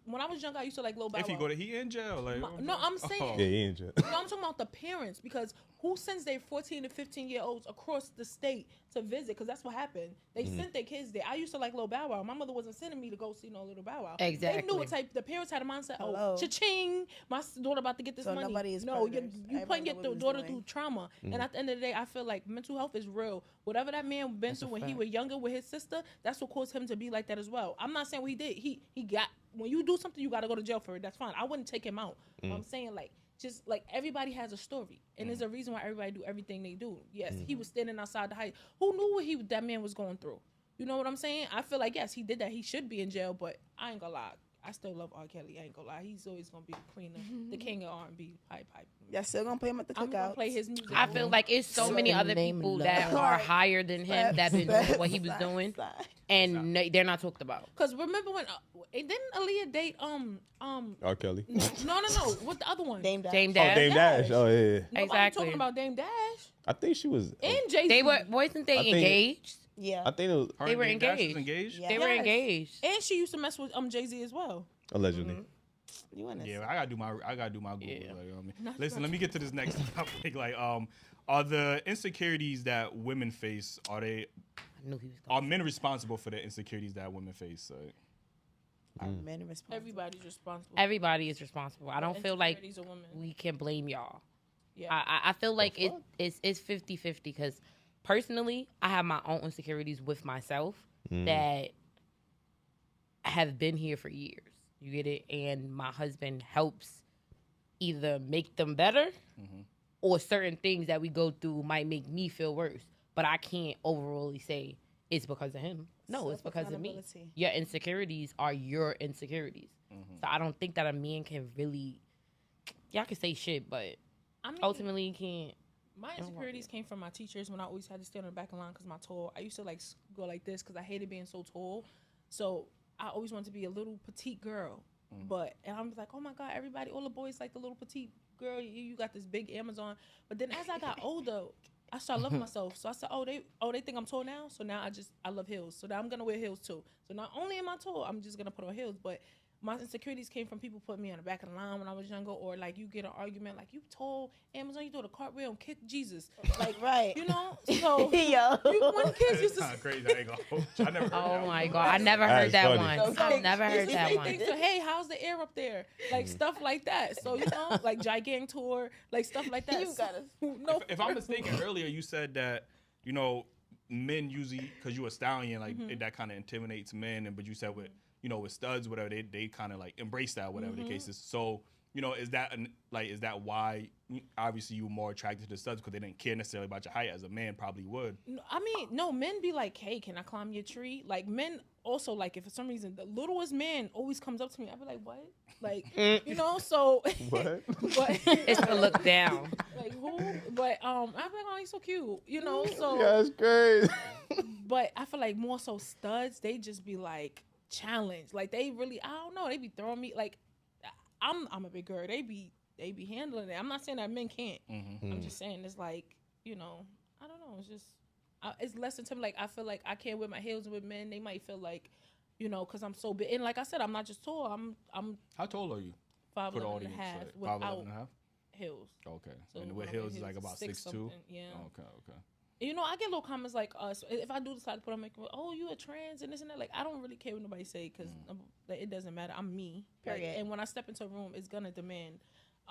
when I was younger, I used to like Lil Bow If he Wow. go to, he in jail. Like, No, I'm saying. Oh. Yeah, he ain't jail. No, I'm talking about the parents because who sends their 14 to 15-year-olds across the state to visit? Because that's what happened. They sent their kids there. I used to like Lil Bow Wow. My mother wasn't sending me to go see no Little Bow Wow. They Exactly. knew what type. The parents had a mindset. Hello. Oh, cha-ching! My daughter about to get this So money. nobody is No, you predators. you Everybody putting know your what we was daughter doing. through trauma. And at the end of the day, I feel like mental health is real. Whatever that man been That's a through when he fact. was younger with his sister, that's what caused him to be like that as well. I'm not saying what he did. He got when you do something, you got to go to jail for it. That's fine. I wouldn't take him out. I'm saying like. Just like everybody has a story, and there's a reason why everybody do everything they do. Yes, he was standing outside the house. Who knew what that man was going through? You know what I'm saying? I feel like yes, he did that. He should be in jail, but I ain't gonna lie. I still love R. Kelly. I ain't gonna lie. He's always gonna be the queen of the king of R&B. Pipe. Y'all still gonna play him at the I'm gonna cookout. play his music. I feel like it's so many other Name people love. that are higher than him that been doing what he was doing, and they're not talked about. because remember when didn't Aaliyah date R. Kelly. no what the other one? Dame Dash. Dame Oh, Dash. Dame Dash. Oh, yeah. Nobody Exactly. talking about Dame Dash I think she was. and Jay-Z. They wasn't they I think- engaged? Yeah. I think it was Her They and were Dame Dash was engaged. engaged? Yeah. They were Yes. engaged. and she used to mess with Jay-Z as well. allegedly. You in this? Yeah, I gotta do my Google. Yeah. Like, you know what I mean? Listen, let me get to this next topic. Like, are the insecurities that women face I knew he was are going. men responsible for the insecurities that women face? Like, Are men responsible? Everybody's responsible. Everybody is responsible. I don't feel like Insecurities of women. we can blame y'all. Yeah. I feel like it's 50-50 because personally, I have my own insecurities with myself that have been here for years. You get it? And my husband helps either make them better or certain things that we go through might make me feel worse. But I can't overall say it's because of him. No, it's because of me. Self-accountability. Your insecurities are your insecurities. So I don't think that a man can really, y'all can say shit, but I mean, ultimately you can't. my insecurities came from my teachers when I always had to stand on the back of the line because my tall. I used to like go like this because I hated being so tall. So I always wanted to be a little petite girl. And I'm like, oh my God, everybody, all the boys like the little petite girl. You got this big Amazon. But then as I got older, I started loving myself. So I said, they think I'm tall now. So now I love heels. So now I'm gonna wear heels too. So not only am I tall, I'm just gonna put on heels. But my insecurities came from people putting me on the back of the line when I was younger, or like you get an argument like you tall Amazon, you throw the cartwheel and kick Jesus, like Right. you know. So Yo. when kids used it's to kind of crazy. I ain't gonna hold you. I never heard that Oh one. my God, I never That's heard that funny. one. I've never heard that say one. things to, hey, how's the air up there? Like stuff like that. So you know, like gigantic tour, like stuff like that. You gotta- no. If I'm mistaken, earlier you said that men usually because you a stallion like that kind of intimidates men, but you said with with studs whatever they kind of like embrace that whatever the case is. So is that why obviously you were more attracted to studs because they didn't care necessarily about your height as a man probably would. I mean, no, men be like, hey, can I climb your tree? Like men also like if for some reason the littlest man always comes up to me, I'd be like, what? Like so What? but It's to look down. like who? But I'd be like, oh, he's so cute, so Yeah, that's crazy. but I feel like more so studs, they just be like challenged. Like they really, I don't know, they be throwing me like I'm a big girl. They be handling it. I'm not saying that men can't. I'm just saying it's like, I don't know, it's just it's less than like I feel like I can't wear my heels with men. They might feel like, because I'm so big. And like I said, I'm not just tall. I'm How tall are you? 5'11" For the and a audience, half like, without 5'11" and a half? heels. Okay. So And when with I wear heels is like about 6'2"? something, yeah. Okay. I get little comments like, if I do decide to put on makeup, oh, you a trans and this and that. Like, I don't really care what nobody say because like, it doesn't matter. I'm me. Like, Period. and when I step into a room, it's gonna demand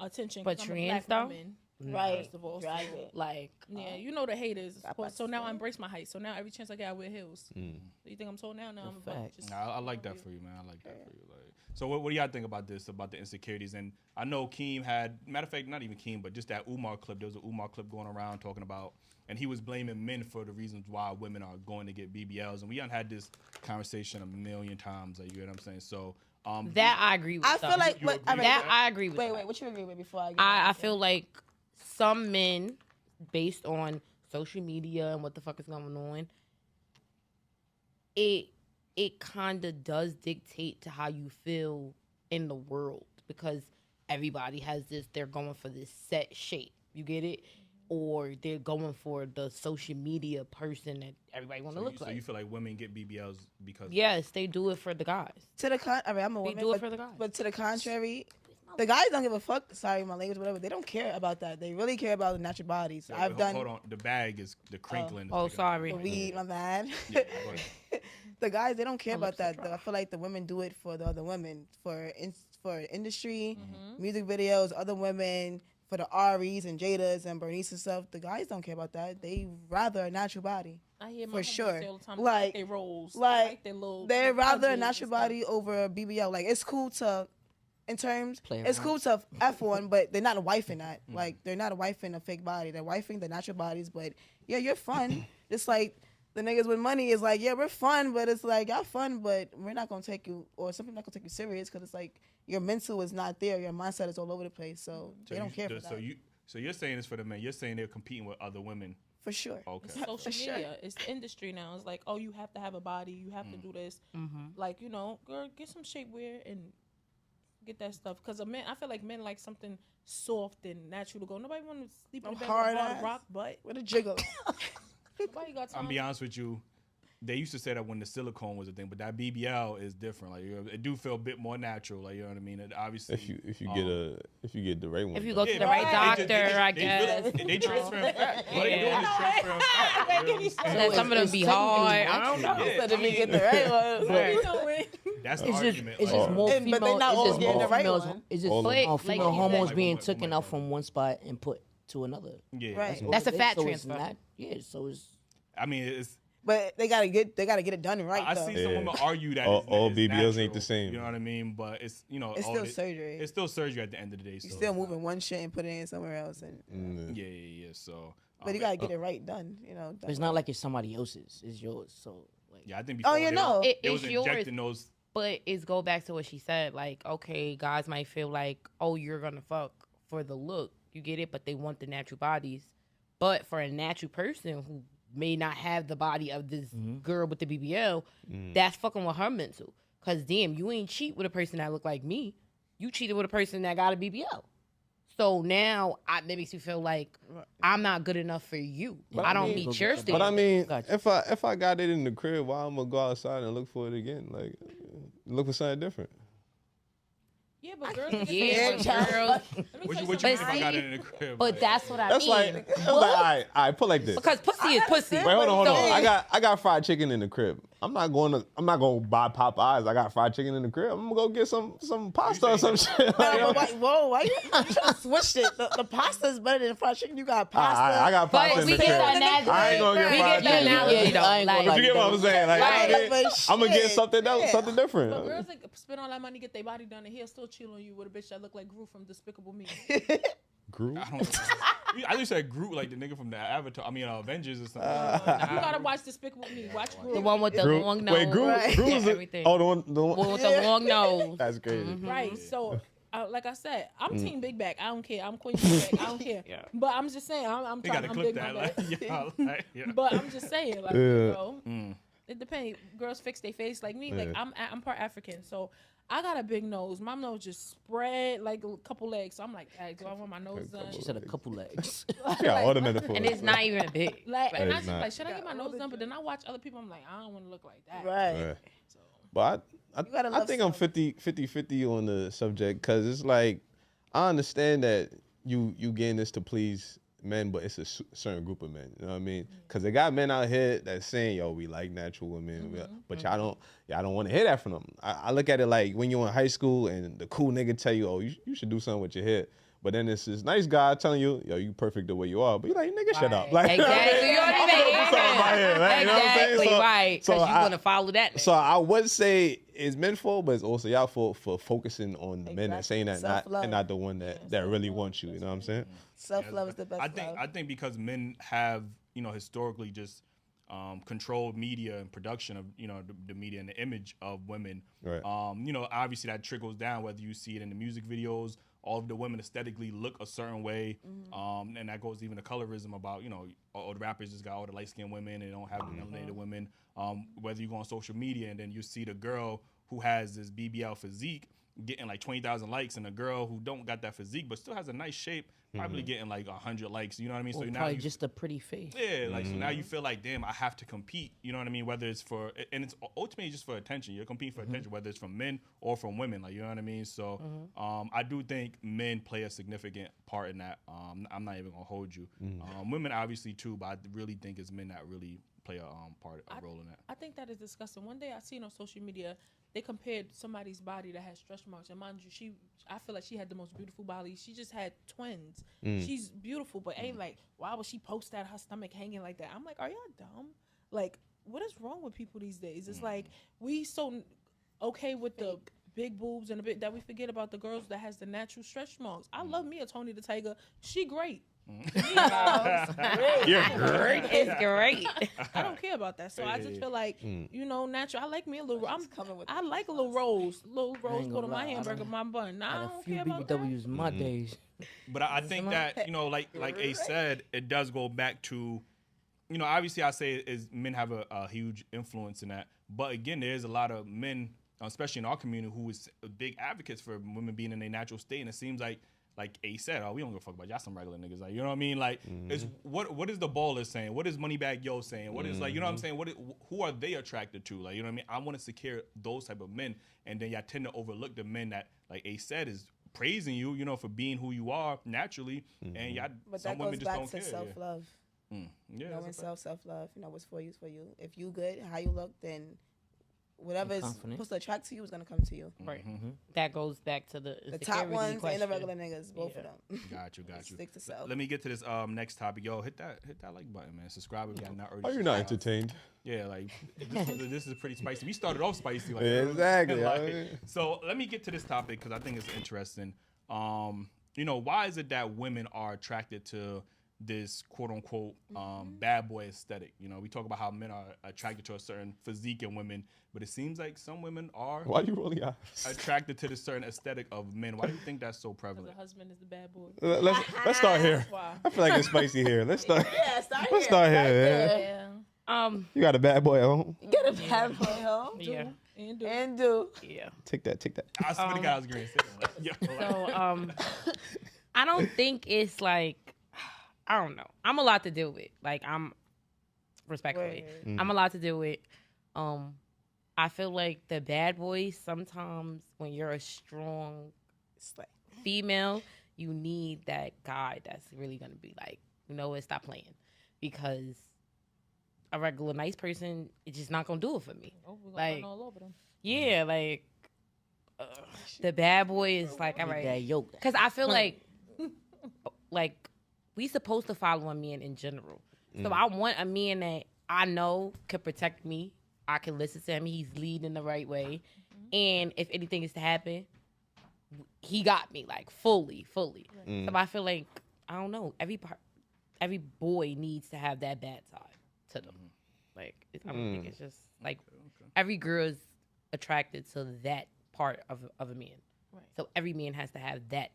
attention. But 'cause I'm a trans, black though? woman, Right. First of all, Drive so, it. Like, yeah, the haters. Stop us. So now I embrace my height. So now every chance I get, I wear heels. Mm. So you think I'm tall now? No, I'm about fact. just. Nah, I like that for you, man. I like that for you. Like, so what do y'all think about this, about the insecurities? And I know Keem had, matter of fact, not even Keem, but just that Umar clip. There was an Umar clip going around talking about, and he was blaming men for the reasons why women are going to get BBLs. And we done had this conversation a million times. Like, you know what I'm saying? So that I agree with. I feel like You what agree with that I agree with. Wait, that. what you agree with before I get I feel like some men based on social media and what the fuck is going on, it kind of does dictate to how you feel in the world, because everybody has this, they're going for this set shape. You get it? Or they're going for the social media person that everybody want to look like. So you feel like women get BBLs because... Yes, they do it for the guys. To the I mean, I'm a They woman, do it for the guys. but to the contrary, the guys don't give a fuck. Sorry, my language, whatever. They don't care about that. They really care about the natural bodies. Yeah, I've done. Hold on. The bag is the crinkling. Oh, sorry. The weed, my bad. Yeah, go ahead. The guys, they don't care My about lips are that. dry. I feel like the women do it for the other women, for industry, music videos, other women, for the Aries and Jadas and Bernice and stuff. The guys don't care about that. They rather a natural body. I hear my For homies sure. say all the time, Like- they rolls, like, they little. They're rather a pudges natural and stuff. body over a BBL. Like, it's cool to, in terms, Play it's around. cool to F one, but they're not a wife in that. Like, they're not a wife in a fake body. They're wifing the natural bodies, but yeah, you're fun. Just like the niggas with money is like, yeah, we're fun, but it's like, y'all fun, but we're not gonna take you, or some people not gonna take you serious, because it's like your mental is not there, your mindset is all over the place, so they don't care for that. So you're saying it's for the men. You're saying they're competing with other women. For sure. Okay. It's social For sure. media. It's the industry now. It's like, oh, you have to have a body. You have to do this. Like, you know, girl, get some shapewear and get that stuff. Because a man, I feel like men like something soft and natural to go. Nobody want to sleep in the bed with hard a hard ass. rock butt. With a jiggle. Nobody got time. I'm be honest with you. They used to say that when the silicone was a thing, but that BBL is different. Like it do feel a bit more natural. Like you know what I mean. It obviously, If you get the right one. If you though. go to the right doctor, I they guess. They transferring fat. What they doing Yeah. is transferring fat. You know what I'm saying? That some of them be hard. I don't know. Yeah, Instead of me get the right one. Right. You know it. That's the It's just, argument. it's like, just more And- but they female. not all It's just getting more the right females. one. It's just All of them. female Like you hormones said. being Like taken women- out from one spot and put to another. yeah, Right. all That's it a is. fat So it's transfer. not- Yeah, so it's I mean, it's. But they gotta get it done right. I though. see some Yeah. women argue that All it's BBLs ain't natural, the same. You know what I mean? But it's It's still surgery. It's still surgery at the end of the day. You So still moving one shit and putting it in somewhere else, and Yeah. So, but you gotta get it right done. You know. it's not like it's somebody else's. It's yours. So like yeah, I think. Oh, Before you they know. was, It- they was it's yours. injecting those. But it's go back to what she said. Like, okay, guys might feel like, oh, you're gonna fuck for the look. You get it? But they want the natural bodies. But for a natural person who may not have the body of this girl with the BBL, that's fucking with her mental. Cause damn, you ain't cheat with a person that look like me. You cheated with a person that got a BBL. So now that makes you feel like I'm not good enough for you. But I I don't mean- meet your But standards. I mean, Gotcha. if I got it in the crib, why I'm gonna go outside and look for it again? Like, look for something different. Yeah, but girls. get Yeah, paid. but girls. Let me What tell you you mean if I something. got it in the crib? But like, that's what I That's mean. like, all right, put like this. Because pussy is pussy. Wait, hold on. So- I got fried chicken in the crib. I'm not gonna buy Popeyes. I got fried chicken in the crib. I'm gonna go get some pasta or some shit. No, but why you trying to switch it? The pasta is better than fried chicken. You got pasta. I got pasta But in we the get crib. the analogy. I ain't gonna get We fried get the chicken. analogy though. I ain't gonna Like, But you get what I'm saying? Like, Right. I'm gonna get Shit. something else, Yeah. something different. But girls like spend all that money, get their body done, and he'll still cheat on you with a bitch that look like Gru from Despicable Me. Groove. I don't. I just said Groot, like the nigga from the Avatar. I mean, Avengers or something. You gotta watch Despicable Me. Watch Gru. the one with the Groove. long nose. Wait, Groove. Right. Groove is Everything. Oh, the one. One with the long nose. That's crazy. Right. So, like I said, I'm Team Big Back. I don't care. I'm Queen Big Back. I don't care. Yeah. But I'm just saying, I'm They trying. gotta I'm clip big that. my Like, back. yeah, like, yeah. But I'm just saying, like, Yeah. you know, it depends. Girls fix their face like me. Like Yeah. I'm part African, so I got a big nose. My nose just spread like a couple legs. So I'm like, hey, do I want my nose done? she said a couple legs. Yeah, all the metaphors. And it's not even big. Like, and I It's just not. like, should I get my nose done? But then I watch other people. I'm like, I don't want to look like that. Right. Right. But gotta I love think I'm stuff. 50-50 on the subject because it's like I understand that you getting this to please men, but it's a certain group of men. You know what I mean? Because they got men out here that's saying, "Yo, we like natural women," but y'all don't want to hear that from them. I look at it like when you're in high school and the cool nigga tell you, "Oh, you should do something with your hair." But then it's this nice guy telling you, "Yo, you perfect the way you are." But you're like, "Nigga, shut up!" Like, Exactly. You already made it. something about here, right? You know what I'm saying? Exactly. So- Right. so Because you I- want to follow that. So I would say it's men's fault, but it's also y'all fault for focusing on the men that Exactly. saying that, Self-love. and not the one that really wants you. You know what I'm saying? Self love is the best. I think because men have historically just controlled media and production of the media and the image of women. Right. Obviously that trickles down whether you see it in the music videos all of the women aesthetically look a certain way. And that goes even to colorism about, you know, all the rappers just got all the light-skinned women and they don't have the melanated women. Whether you go on social media and then you see the girl who has this BBL physique getting like 20,000 likes, and a girl who don't got that physique but still has a nice shape probably getting like 100 likes. You know what I mean? Or So now probably you, just a pretty face. yeah, like so now you feel like, damn, I have to compete. You know what I mean? Whether it's for, and it's ultimately just for attention. You're competing for attention, whether it's from men or from women. Like, you know what I mean? So I do think men play a significant part in that. I'm not even gonna hold you. Women obviously too, but I really think it's men that really play a role in that. I think that is disgusting. One day I seen on social media they compared somebody's body that has stretch marks, and mind you, I feel like she had the most beautiful body. She just had twins. She's beautiful, but ain't like, why would she post that her stomach hanging like that? I'm like, are y'all dumb? Like, what is wrong with people these days? It's like we so okay with the big boobs and a bit that we forget about the girls that has the natural stretch marks. I love me a Tony the Tiger. She great. You're great. It's great. I don't care about that. So I just feel like, you know, natural. I like me a little. I like a little rose gonna put on my lie, hamburger, my bun. Nah, I Had a don't few care about that. BBWs in my days. But I think that, you know, like Ace said, it does go back to, you know, obviously I say is men have a huge influence in that. But again, there's a lot of men, especially in our community, who is big advocates for women being in their natural state. And it seems like Ace said, we don't give a fuck about y'all some regular niggas. Like, you know what I mean? Like, it's what is the baller saying? What is Moneybag Yo saying? What is like, you know what I'm saying? Who are they attracted to? Like, you know what I mean? I want to secure those type of men, and then y'all tend to overlook the men that, like Ace said, is praising you, you know, for being who you are naturally, and y'all. But some that women goes just back don't to care. self-love. Yeah, Knowing that's a fact. self-love. You know, what's for you is for you. If you good, how you look, then whatever is confident. supposed to attract to you is gonna come to you. Right. That goes back to the The top insecurity ones question. and the regular niggas, both of them. Got you. Stick to self. Let me get to this next topic. Yo, hit that like button, man. Subscribe if you're not already. Oh, you're not subscribed. entertained. Yeah, like this is pretty spicy. We started off spicy, like Exactly. like, so let me get to this topic because I think it's interesting. You know, why is it that women are attracted to this quote unquote bad boy aesthetic? You know, we talk about how men are attracted to a certain physique in women, but it seems like some women are Why you rolling your eyes? attracted to this certain aesthetic of men. Why do you think that's so The prevalent? husband is the bad boy. Let's start here. Wow. I feel like it's spicy here. Let's start. Yeah, start Let's start here. Yeah. You got a bad boy at home. Get a bad boy home. Yeah. And do. Yeah. Take that. I swear to God, I was going to say that. Like, yo, like, So I don't think it's like, I don't know. I'm a lot to deal with. Like, I'm respectfully, I'm a lot to deal with. I feel like the bad boys, sometimes when you're a strong female, you need that guy that's really gonna be like, you know what, stop playing, because a regular nice person is just not gonna do it for me. Oh, we're Like, all over them. yeah, like the bad boy is like, all That right, yoke. because I feel like we supposed to follow a man in general. So I want a man that I know could protect me. I can listen to him. He's leading the right way. And if anything is to happen, he got me, like, fully. So I feel like, I don't know, every boy needs to have that bad side to them. Like, I don't think it's just, like, every girl is attracted to that part of a man. Right. So every man has to have that,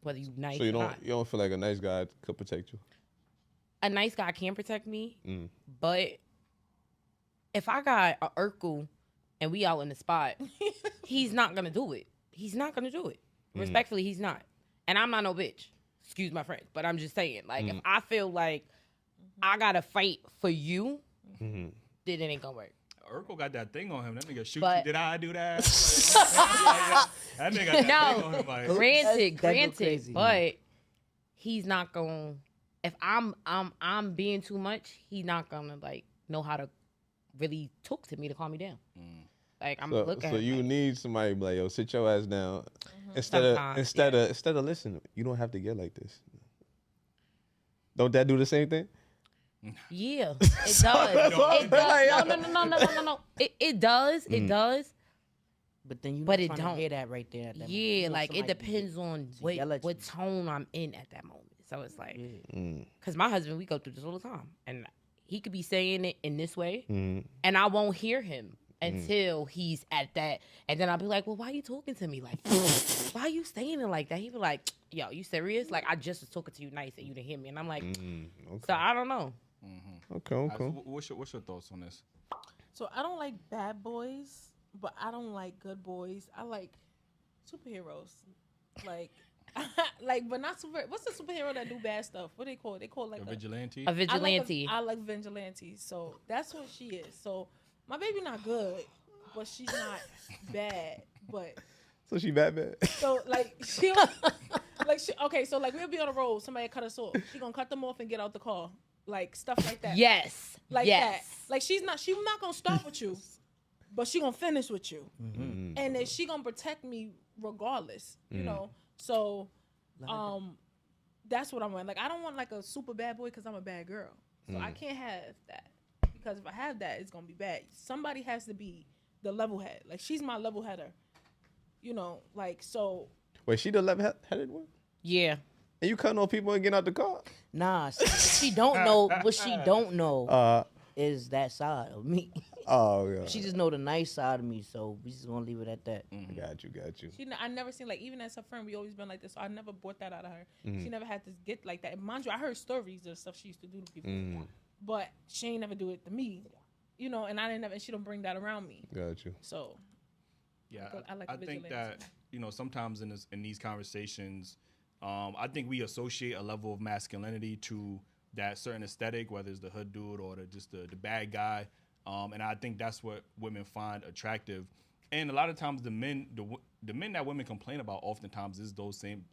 whether you nice So you or not. don't feel like a nice guy could protect you. A nice guy can protect me, but if I got a Urkel and we out in the spot, he's not gonna do it. He's not gonna do it. Respectfully, he's not. And I'm not no bitch. Excuse my French, but I'm just saying. Like, if I feel like I gotta fight for you, then it ain't gonna work. Urkel got that thing on him. That nigga shoot But- you. Did I do that? Like, that nigga got that thing on him. Like, Granted, crazy. but he's not gonna. If I'm being too much, he's not gonna like know how to really talk to me to calm me down. Like, I'm looking. So you need somebody to be like, yo, sit your ass down. Sometimes, Instead of listening, you don't have to get like this. Don't that do the same thing? Yeah, it does. It does. No. It does. It does. But then you But not it trying to don't. hear that right there. At that moment. Yeah, You know like, it somebody depends on to yell at you. what tone I'm in at that moment. So it's like, Yeah. because my husband, we go through this all the time, and he could be saying it in this way, Mm-hmm. and I won't hear him until he's at that. And then I'll be like, well, why are you talking to me like that? Why are you saying it like that? He'd be like, yo, you serious? Like, I just was talking to you nice and you didn't hear me. And I'm like, so I don't know. Okay. What's your thoughts on this? So I don't like bad boys, but I don't like good boys. I like superheroes. Like, but not super. What's the superhero that do bad stuff? What they call it? They call it like A vigilante? A vigilante. I like vigilantes. So that's what she is. So my baby not good, but she's not bad. But So she bad. so like okay. So like we'll be on the road. Somebody cut us off. She gonna cut them off and get out the car. Like stuff like that. Yes. Like yes. that. Like she's not gonna start with you, but she gonna finish with you, and then she gonna protect me regardless. You know. So, that's what I want. Like I don't want like a super bad boy because I'm a bad girl. So I can't have that because if I have that, it's gonna be bad. Somebody has to be the level head. Like she's my level header. You know, like so. Wait, she the level-headed one? Yeah. And you cutting off people and getting out the car? Nah, she don't know. What she don't know is that side of me. Oh, yeah. She just know the nice side of me, so we just gonna leave it at that. Got you. I never seen like even as her friend, we always been like this. So I never brought that out of her. She never had to get like that. And mind you, I heard stories of stuff she used to do to people, but she ain't never do it to me. You know, and I didn't never. And she don't bring that around me. Got you. So. Yeah, I think that sometimes in these conversations, I think we associate a level of masculinity to that certain aesthetic, whether it's the hood dude or just the bad guy, and I think that's what women find attractive. And a lot of times the men that women complain about oftentimes is those same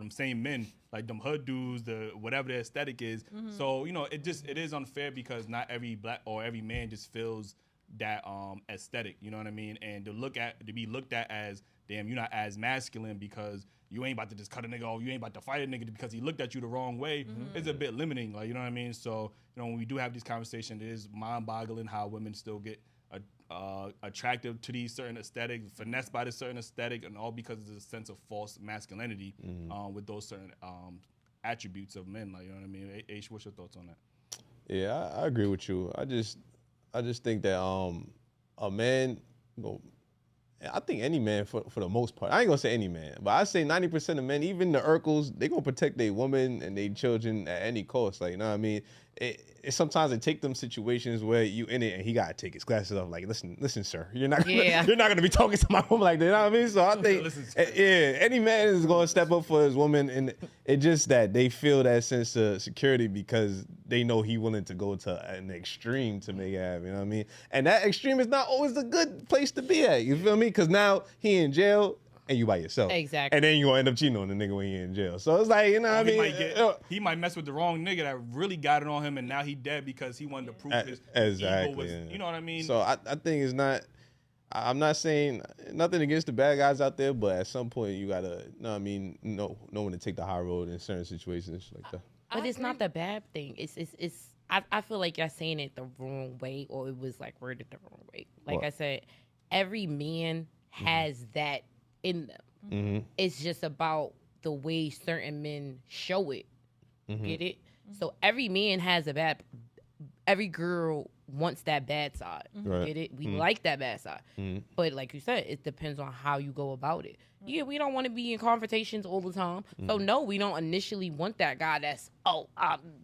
same men, like them hood dudes, the whatever the aesthetic is. So it is unfair because not every black or every man just feels that aesthetic, you know what I mean? And to be looked at as, damn, you're not as masculine because you ain't about to just cut a nigga off, you ain't about to fight a nigga because he looked at you the wrong way. It's a bit limiting, like, you know what I mean? So, when we do have these conversations, it is mind-boggling how women still get attractive to these certain aesthetics, finessed by this certain aesthetic, and all because there's a sense of false masculinity with those certain attributes of men, like, you know what I mean? H, what's your thoughts on that? Yeah, I agree with you. I just think that a man, I think any man for the most part, I ain't gonna say any man, but I say 90% of men, even the Urkels, they gonna protect their women and their children at any cost. Like, you know what I mean? Sometimes it take them situations where you in it and he gotta take his glasses off. Like, listen, sir, you're not gonna be talking to my woman like that. You know what I mean? So I think, any man is gonna step up for his woman, and it's just that they feel that sense of security because they know he willing to go to an extreme to make it happen. You know what I mean? And that extreme is not always a good place to be at. You feel me? Because now he in jail. And you by yourself. Exactly. And then you gonna end up cheating on the nigga when you're in jail. So it's like, you know what I mean? He might mess with the wrong nigga that really got it on him, and now he dead because he wanted to prove his ego was, you know what I mean? So I think it's not, I'm not saying nothing against the bad guys out there, but at some point you gotta, you know what I mean, know when to take the high road in certain situations like that. But it's not the bad thing. I feel like you're saying it the wrong way, or it was like worded the wrong way. Like What? I said, every man has that in them. It's just about the way certain men show it. Get it? So every man has every girl wants that bad side. Right. Get it? We like that bad side. But like you said, it depends on how you go about it. Yeah, we don't want to be in confrontations all the time. So no, we don't initially want that guy that's,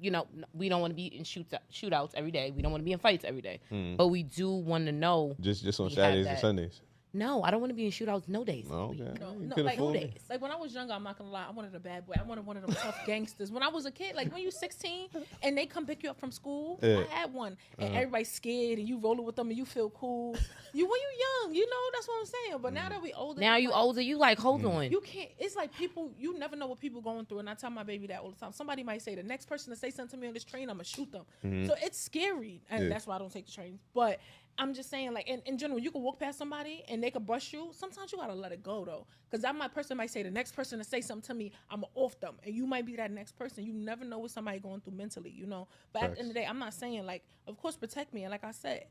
we don't want to be in shootouts every day. We don't want to be in fights every day. But we do want to know. Just on we Saturdays have and that. Sundays. No, I don't want to be in shootouts no days. Oh, okay. No, like no days. Like when I was younger, I'm not gonna lie, I wanted a bad boy. I wanted one of them tough gangsters. When I was a kid, like when you 16 and they come pick you up from school, I had one, and everybody's scared, and you rolling with them, and you feel cool. When you young, that's what I'm saying. But now that we older, Now you older, you like, hold on. You can't. It's like people. You never know what people going through, and I tell my baby that all the time. Somebody might say the next person to say something to me on this train, I'm gonna shoot them. So it's scary, and that's why I don't take the trains. But I'm just saying, like, in general, you can walk past somebody and they can brush you. Sometimes you gotta let it go, though. Because person might say, the next person to say something to me, I'm off them. And you might be that next person. You never know what somebody going through mentally, But at the end of the day, I'm not saying, like, of course, protect me. And like I said,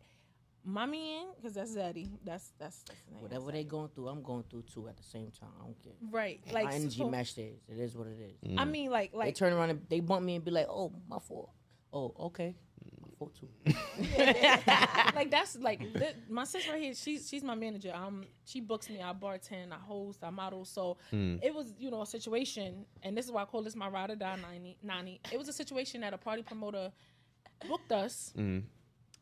my man, because that's Zaddy. That's the name. Whatever they going through, I'm going through too at the same time. I don't care. Right. Like, my energy match theirs. It is what it is. I mean, like they turn around and they bump me and be like, "Oh, my fault." Oh, okay. before too. Like that's like my sis right here. She's my manager. She books me. I bartend. I host. I model. So it was a situation, and this is why I call this my ride or die 90. It was a situation that a party promoter booked us.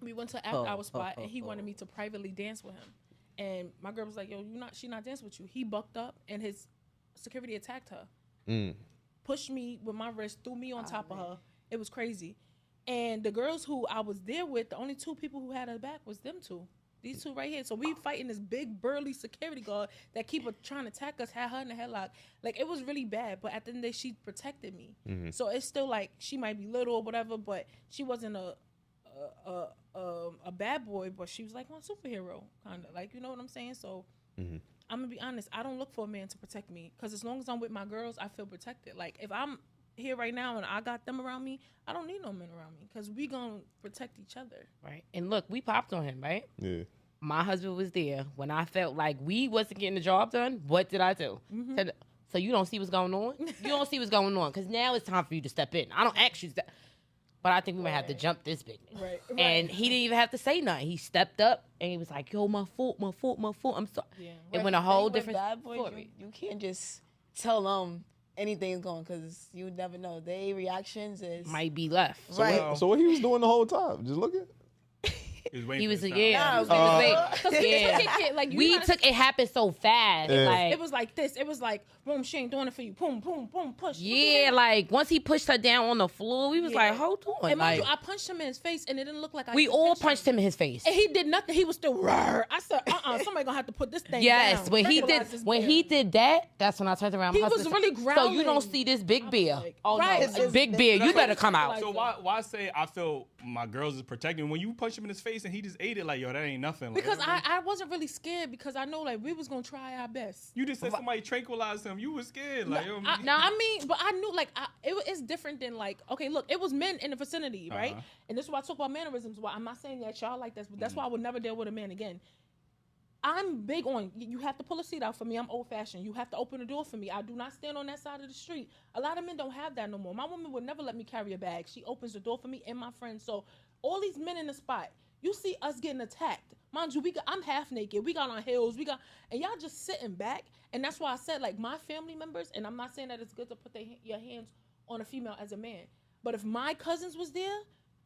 We went to an after hour spot, and he wanted me to privately dance with him. And my girl was like, "Yo, she not dancing with you." He bucked up, and his security attacked her, pushed me with my wrist, threw me on top of her. It was crazy. And the girls who I was there with, the only two people who had her back was them two. These two right here. So we fighting this big burly security guard that keep trying to attack us, had her in the headlock. Like, it was really bad. But at the end of the day, she protected me. So it's still like she might be little or whatever, but she wasn't a bad boy, but she was like a superhero kind of. Like, you know what I'm saying? So I'm gonna be honest. I don't look for a man to protect me, because as long as I'm with my girls, I feel protected. Like, if I'm here right now and I got them around me, I don't need no men around me, because we gonna protect each other. Right. And look, we popped on him, right? Yeah. My husband was there when I felt like we wasn't getting the job done. What did I do? Said, so you don't see what's going on? You don't see what's going on, because now it's time for you to step in. I don't ask you that. But I think we might have to jump this big. Right. And he didn't even have to say nothing. He stepped up and he was like, "Yo, my fault. I'm sorry." Yeah. It went a whole With different bad boys, story. you can't just tell them anything's going, because you never know. Their reactions is Might be left. right. So what he was doing the whole time? Just looking. He was Nah, like it happened so fast. Yeah. Like it was like this. It was like, boom, she ain't doing it for you. Boom, boom, boom, push. yeah, like once he pushed her down on the floor, we was like, hold on. And mind Like, you, I punched him in his face, and it didn't look like we all punched him in his face. And he did nothing. He was still roar. I said, somebody gonna have to put this thing Yes, down. when he Tranquilize this he bear. did that, that's when I turned around. He My was husband really said, So you don't growling. see this big bear? like, Oh right. no, big bear, you better come out. So why say I feel my girls is protecting when you punch him in his face and he just ate it like, yo, that ain't nothing. Like, Because I wasn't really scared, because I know like we was gonna try our best. you just said somebody tranquilized him. You was scared. Like, yo, I mean, but I knew like it's different than like, okay, look, it was men in the vicinity, right? And this is why I talk about mannerisms. Why I'm not saying that y'all like this, but that's why I would never deal with a man again. I'm big on you have to pull a seat out for me. I'm old fashioned. You have to open the door for me. I do not stand on that side of the street. A lot of men don't have that no more. My woman would never let me carry a bag. She opens the door for me and my friends. So all these men in the spot, you see us getting attacked. Mind you, I'm half naked. We got on heels. And y'all just sitting back. And that's why I said, like, my family members, and I'm not saying that it's good to put your hands on a female as a man, but if my cousins was there,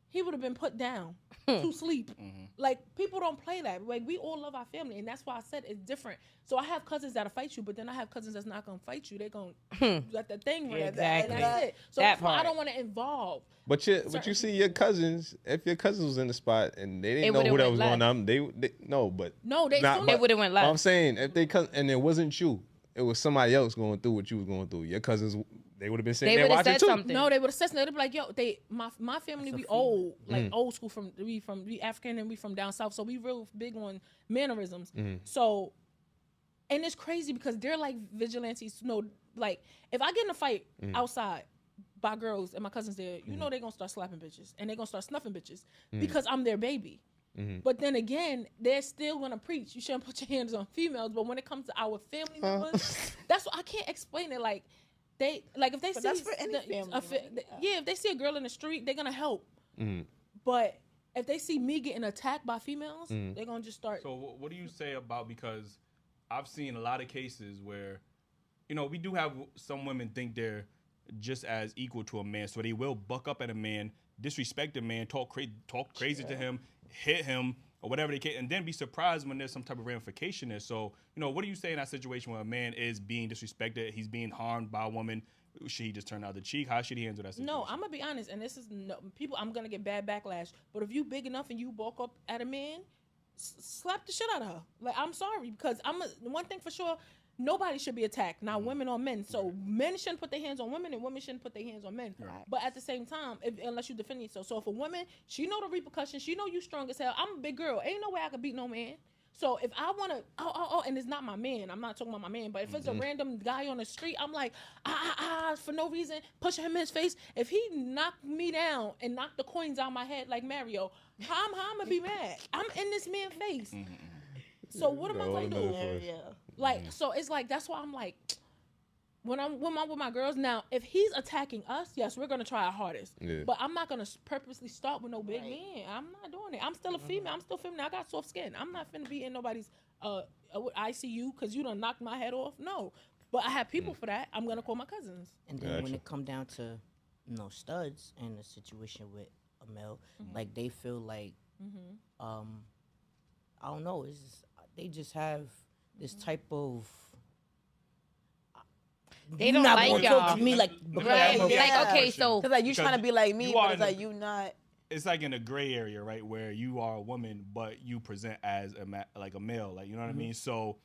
he would have been put down to sleep. Like, people don't play that. Like, we all love our family, and that's why I said it's different. So I have cousins that'll fight you, but then I have cousins that's not gonna fight you. They're gonna let the thing run. Exactly. And that's it. So That that's why I part. don't want to involve. But you see your cousins. If your cousins was in the spot and they didn't know would've who that went was left. going on, they no, but No, they not- soon They but- would have went but I'm left. saying if they and it wasn't you, it was somebody else going through what you was going through. Your cousins, they would have been sitting They there would have watching said too. something. No, they would have said something. They'd be like, "Yo, my family, we old, like old school we African and we from down south, so we real big on mannerisms." So, and it's crazy because they're like vigilantes. You know, like if I get in a fight outside by girls and my cousins there, you know they're gonna start slapping bitches and they're gonna start snuffing bitches because I'm their baby. But then again, they're still gonna preach you shouldn't put your hands on females. But when it comes to our family members, that's what I can't explain it. Like they if they see that's for any family, right? if they see a girl in the street, they're gonna help. But if they see me getting attacked by females, they're gonna just start. So what do you say about, because I've seen a lot of cases where, you know, we do have some women think they're just as equal to a man, so they will buck up at a man, disrespect a man, talk crazy to him, hit him, or whatever they can, and then be surprised when there's some type of ramification there. So, you know, what do you say in that situation where a man is being disrespected, he's being harmed by a woman? Should he just turn out the cheek? How should he handle that situation? No, I'm gonna be honest, and this is people. I'm gonna get bad backlash. But if you big enough and you bulk up at a man, slap the shit out of her. Like, I'm sorry, because one thing for sure. Nobody should be attacked, not women or men. So men shouldn't put their hands on women, and women shouldn't put their hands on men. Right. But at the same time, unless you defend yourself. So if a woman, she know the repercussions, she know you strong as hell. I'm a big girl. Ain't no way I could beat no man. So if I want to, and it's not my man. I'm not talking about my man. But if it's a random guy on the street, I'm like, for no reason, push him in his face. If he knocked me down and knocked the coins out my head like Mario, how I'm gonna be mad? I'm in this man's face. So what am I gonna do? Yeah. Like, so it's like, that's why I'm like, when I'm with my girls now, if he's attacking us, yes, we're gonna try our hardest. Yeah. But I'm not gonna purposely start with no big man. I'm not doing it. I'm still a female. I'm still feminine. I got soft skin. I'm not finna be in nobody's ICU because you done knocked my head off. No, but I have people for that. I'm gonna call my cousins. And then when it come down to, studs and the situation with a male, like they feel like, I don't know, it's just, they just have this type of. They don't not like gonna y'all. talk to me like, Right? because Like, okay, so Because like you trying to be like me, you but are it's like you not. It's like in a gray area, right, where you are a woman, but you present as like a male, like, you know what I mean? So,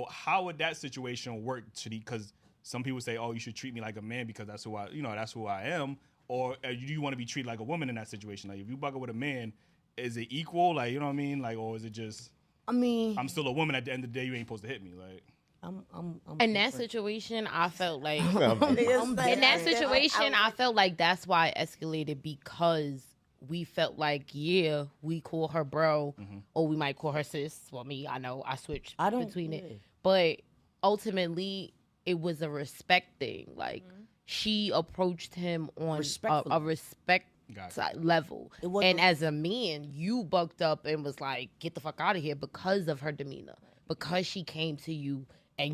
how would that situation work? Because some people say, oh, you should treat me like a man because that's who I am. Or do you want to be treated like a woman in that situation? Like, if you bugger with a man, is it equal? Like, you know what I mean? Like, or is it just, I mean, I'm still a woman at the end of the day, you ain't supposed to hit me, like. I'm in that situation, I felt like It's like- in that situation, I felt like that's why it escalated because we felt like, we call her bro, or we might call her sis. Well, me, I know I switched between it, but ultimately it was a respect thing. Like she approached him on a respect level, and as a man, you bucked up and was like, "Get the fuck out of here," because of her demeanor, because she came to you. And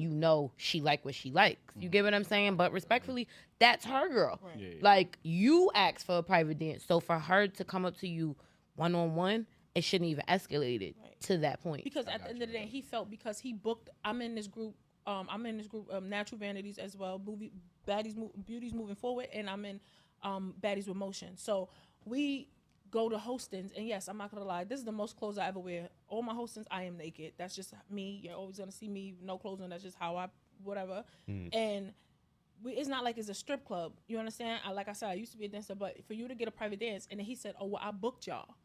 she like what she likes. You get what I'm saying? But respectfully, that's her girl. Right. Yeah. Like, you asked for a private dance. So for her to come up to you one-on-one, it shouldn't even escalate it to that point. Because at the end of the day, he felt because he booked, I'm in this group, Natural Vanities as well, Beauties Moving Forward, and I'm in Baddies with Motion. So we go to hostings, and yes, I'm not gonna lie, this is the most clothes I ever wear. All my hostings, I am naked. That's just me. You're always gonna see me no clothes on. That's just how I whatever. And it's not like it's a strip club. You understand? Like I said, I used to be a dancer, but for you to get a private dance, and then he said, "Oh, well, I booked y'all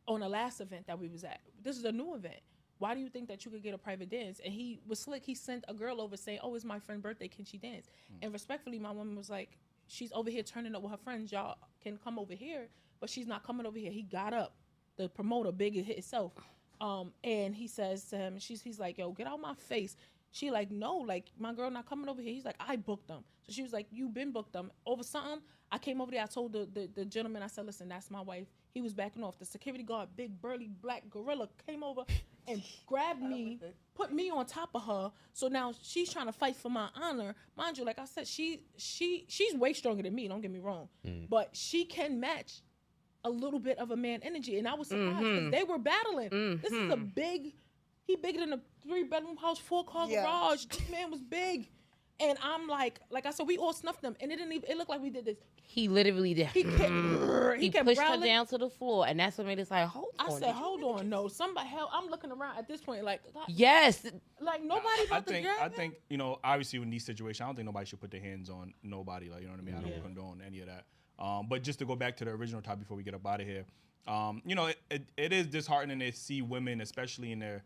on the last event that we was at. This is a new event. Why do you think that you could get a private dance?" And he was slick. He sent a girl over saying, "Oh, it's my friend's birthday. Can she dance?" And respectfully, my woman was like, "She's over here turning up with her friends. Y'all can come over here." But she's not coming over here. He got up, the promoter, big hit itself. And he says to him, he's like, "Yo, get out my face." She like, "No, like my girl not coming over here." He's like, "I booked them." So she was like, "You been booked them over something?" I came over there. I told the gentleman, I said, "Listen, that's my wife." He was backing off. The security guard, big burly black gorilla, came over and grabbed me, put me on top of her. So now she's trying to fight for my honor. Mind you, like I said, she's way stronger than me. Don't get me wrong, but she can match a little bit of a man energy, and I was surprised because they were battling. This is he bigger than a 3-bedroom house, 4-car garage. This man was big, and I'm like I said, we all snuffed them, and it looked like we did this. He literally did. He kept pushed growling. her down to the floor, and that's what made us like, hold on. I said, hold on, no, somebody help. I'm looking around at this point, like, yes, like nobody about to grab I think obviously in these situations, I don't think nobody should put their hands on nobody. Like, you know what I mean? I don't condone any of that. But just to go back to the original topic before we get up out of here, it is disheartening to see women, especially in their,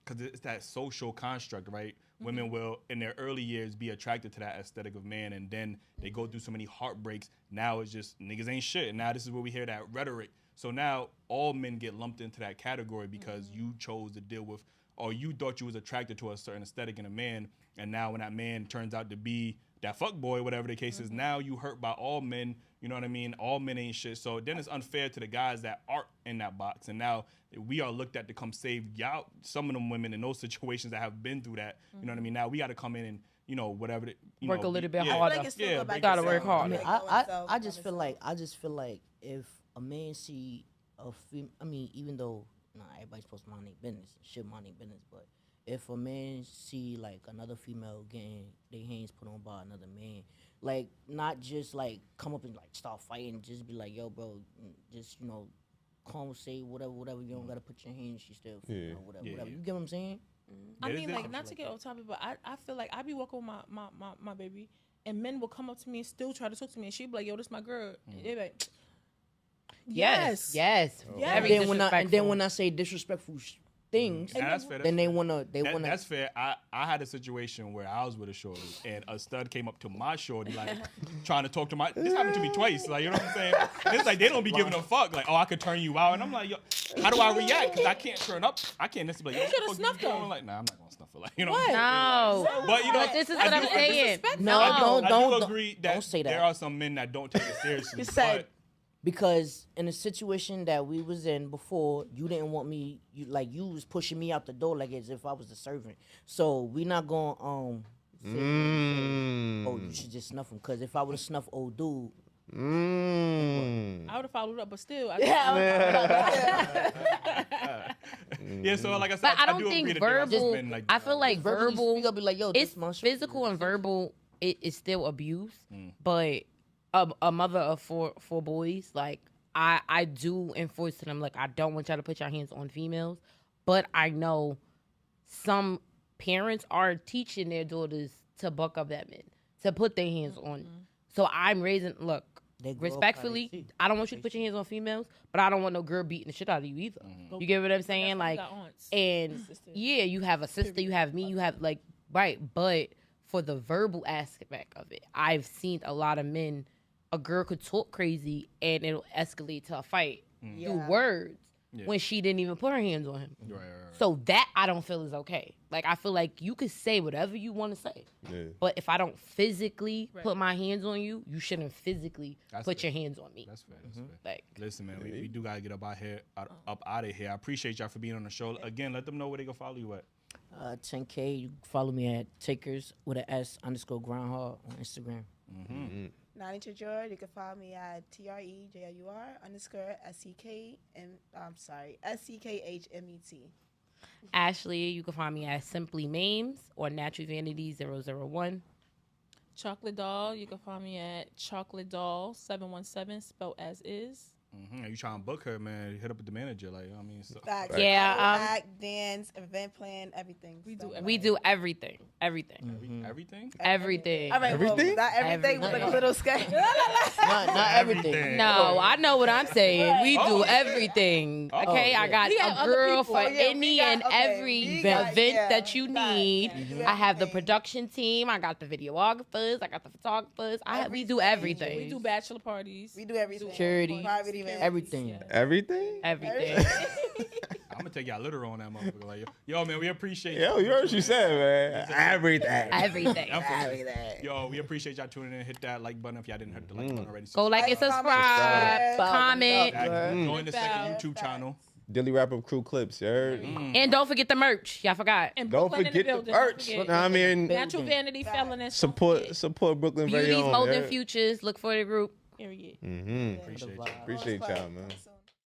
because it's that social construct, right? Women will, in their early years, be attracted to that aesthetic of man, and then they go through so many heartbreaks. Now it's just niggas ain't shit. And now this is where we hear that rhetoric. So now all men get lumped into that category because you chose to deal with, or you thought you was attracted to a certain aesthetic in a man, and now when that man turns out to be that fuck boy, whatever the case is, now you hurt by all men. You know what I mean? All men ain't shit. So then it's unfair to the guys that aren't in that box. And now we are looked at to come save y'all, some of them women in those situations that have been through that. You know what I mean? Now we got to come in and, whatever. Work a little bit I harder. feel like You got to work hard. I just feel like if a man see a female, even though everybody's supposed to mind their business, shit mind their business, but if a man see like another female getting their hands put on by another man, like not just like come up and like start fighting, just be like, "Yo, bro, just calm, say whatever. You don't gotta put your hands. She still, whatever. You get what I'm saying? I mean, like, not to get off topic, but I feel like I be walking with my baby, and men will come up to me and still try to talk to me, and she be like, "Yo, this my girl." And they be like, yes. And then when I say disrespectful things, and that's fair. Then they wanna. That's fair. I had a situation where I was with a shorty, and a stud came up to my shorty, like trying to talk to my. This happened to me twice. Like, you know what I'm saying? And it's like they don't be giving a fuck. Like, oh, I could turn you out, and I'm like, yo, how do I react? Because I can't turn up. I can't necessarily. You should have snuffed them. I'm like, nah, I'm not gonna snuff feel like, you know. What? No. But you know, But this is what I'm saying. No, I don't do agree that don't say that. there are some men that don't take it seriously. You said- but Because in a situation that we was in before, you didn't want me. You was pushing me out the door like as if I was the servant. So we not going say, oh, you should just snuff him. Because if I would have snuffed old dude, I would have followed up, but still, yeah, so like I said, But I don't do agree think that there are some verbal. men like I feel like verbally verbal. speak up, be like, yo, It's this my shit. physical and verbal. It is still abuse, but a mother of four boys, like I do enforce to them, like I don't want y'all to put your hands on females, but I know some parents are teaching their daughters to buck up at men, to put their hands on. So I'm raising, look, They grow up how they respectfully, see. I don't want you to put your hands on females, but I don't want no girl beating the shit out of you either. You get what I'm saying? Like, and yeah, you have a sister, you have me, you have like, right, but for the verbal aspect of it, I've seen a lot of men, a girl could talk crazy and it'll escalate to a fight through words when she didn't even put her hands on him. Right. So that I don't feel is okay. Like I feel like you could say whatever you want to say, but if I don't physically put my hands on you, you shouldn't physically put your hands on me. That's fair. That's fair. Like, Listen, man, we do gotta get up out of here. I appreciate y'all for being on the show. Again, let them know where they can follow you at. 10K. You can follow me at Takers with an S_Groundhog on Instagram. 90 Tajor, you can follow me at TREJUR_SCKHMET. Ashley, you can find me at Simply Mames or Natural Vanity 001. Chocolate Doll, you can find me at Chocolate Doll 717, spelled as is. Are you trying to book her, man? Hit up with the manager, like I mean. So. Facts. Yeah, act, dance, event plan, everything. We do We do everything. Everything? Everything. All right, Everything? Well, not everything with like a little scale. Not everything. No, I know what I'm saying. We do everything. Okay, I got We got a other girl people. for Yeah, we any got- and okay, every we got- event yeah, that you facts. need. Yeah, we do I have the everything. production team. I got the videographers. I got the photographers. We do everything. We do bachelor parties. We do everything. Security. Private events. Everything. Everything? Everything. I'm gonna take y'all literal on that motherfucker. Like, yo, man, we appreciate Yo, you heard what you said, man. Everything. Everything. Yo, we appreciate y'all tuning in. Hit that like button if y'all didn't hit the like button already. Go like and subscribe. Comment. Exactly. Join the second YouTube channel. Dailyrapupcrew clips, you heard? And don't forget the merch. Y'all forgot. And Don't Brooklyn in forget the building. merch. Don't forget. I mean, Natural Vanity, Felon, support Brooklyn very Beauty's own. Golden you heard? Futures. Look for the group. Period. Appreciate you. Appreciate y'all, man.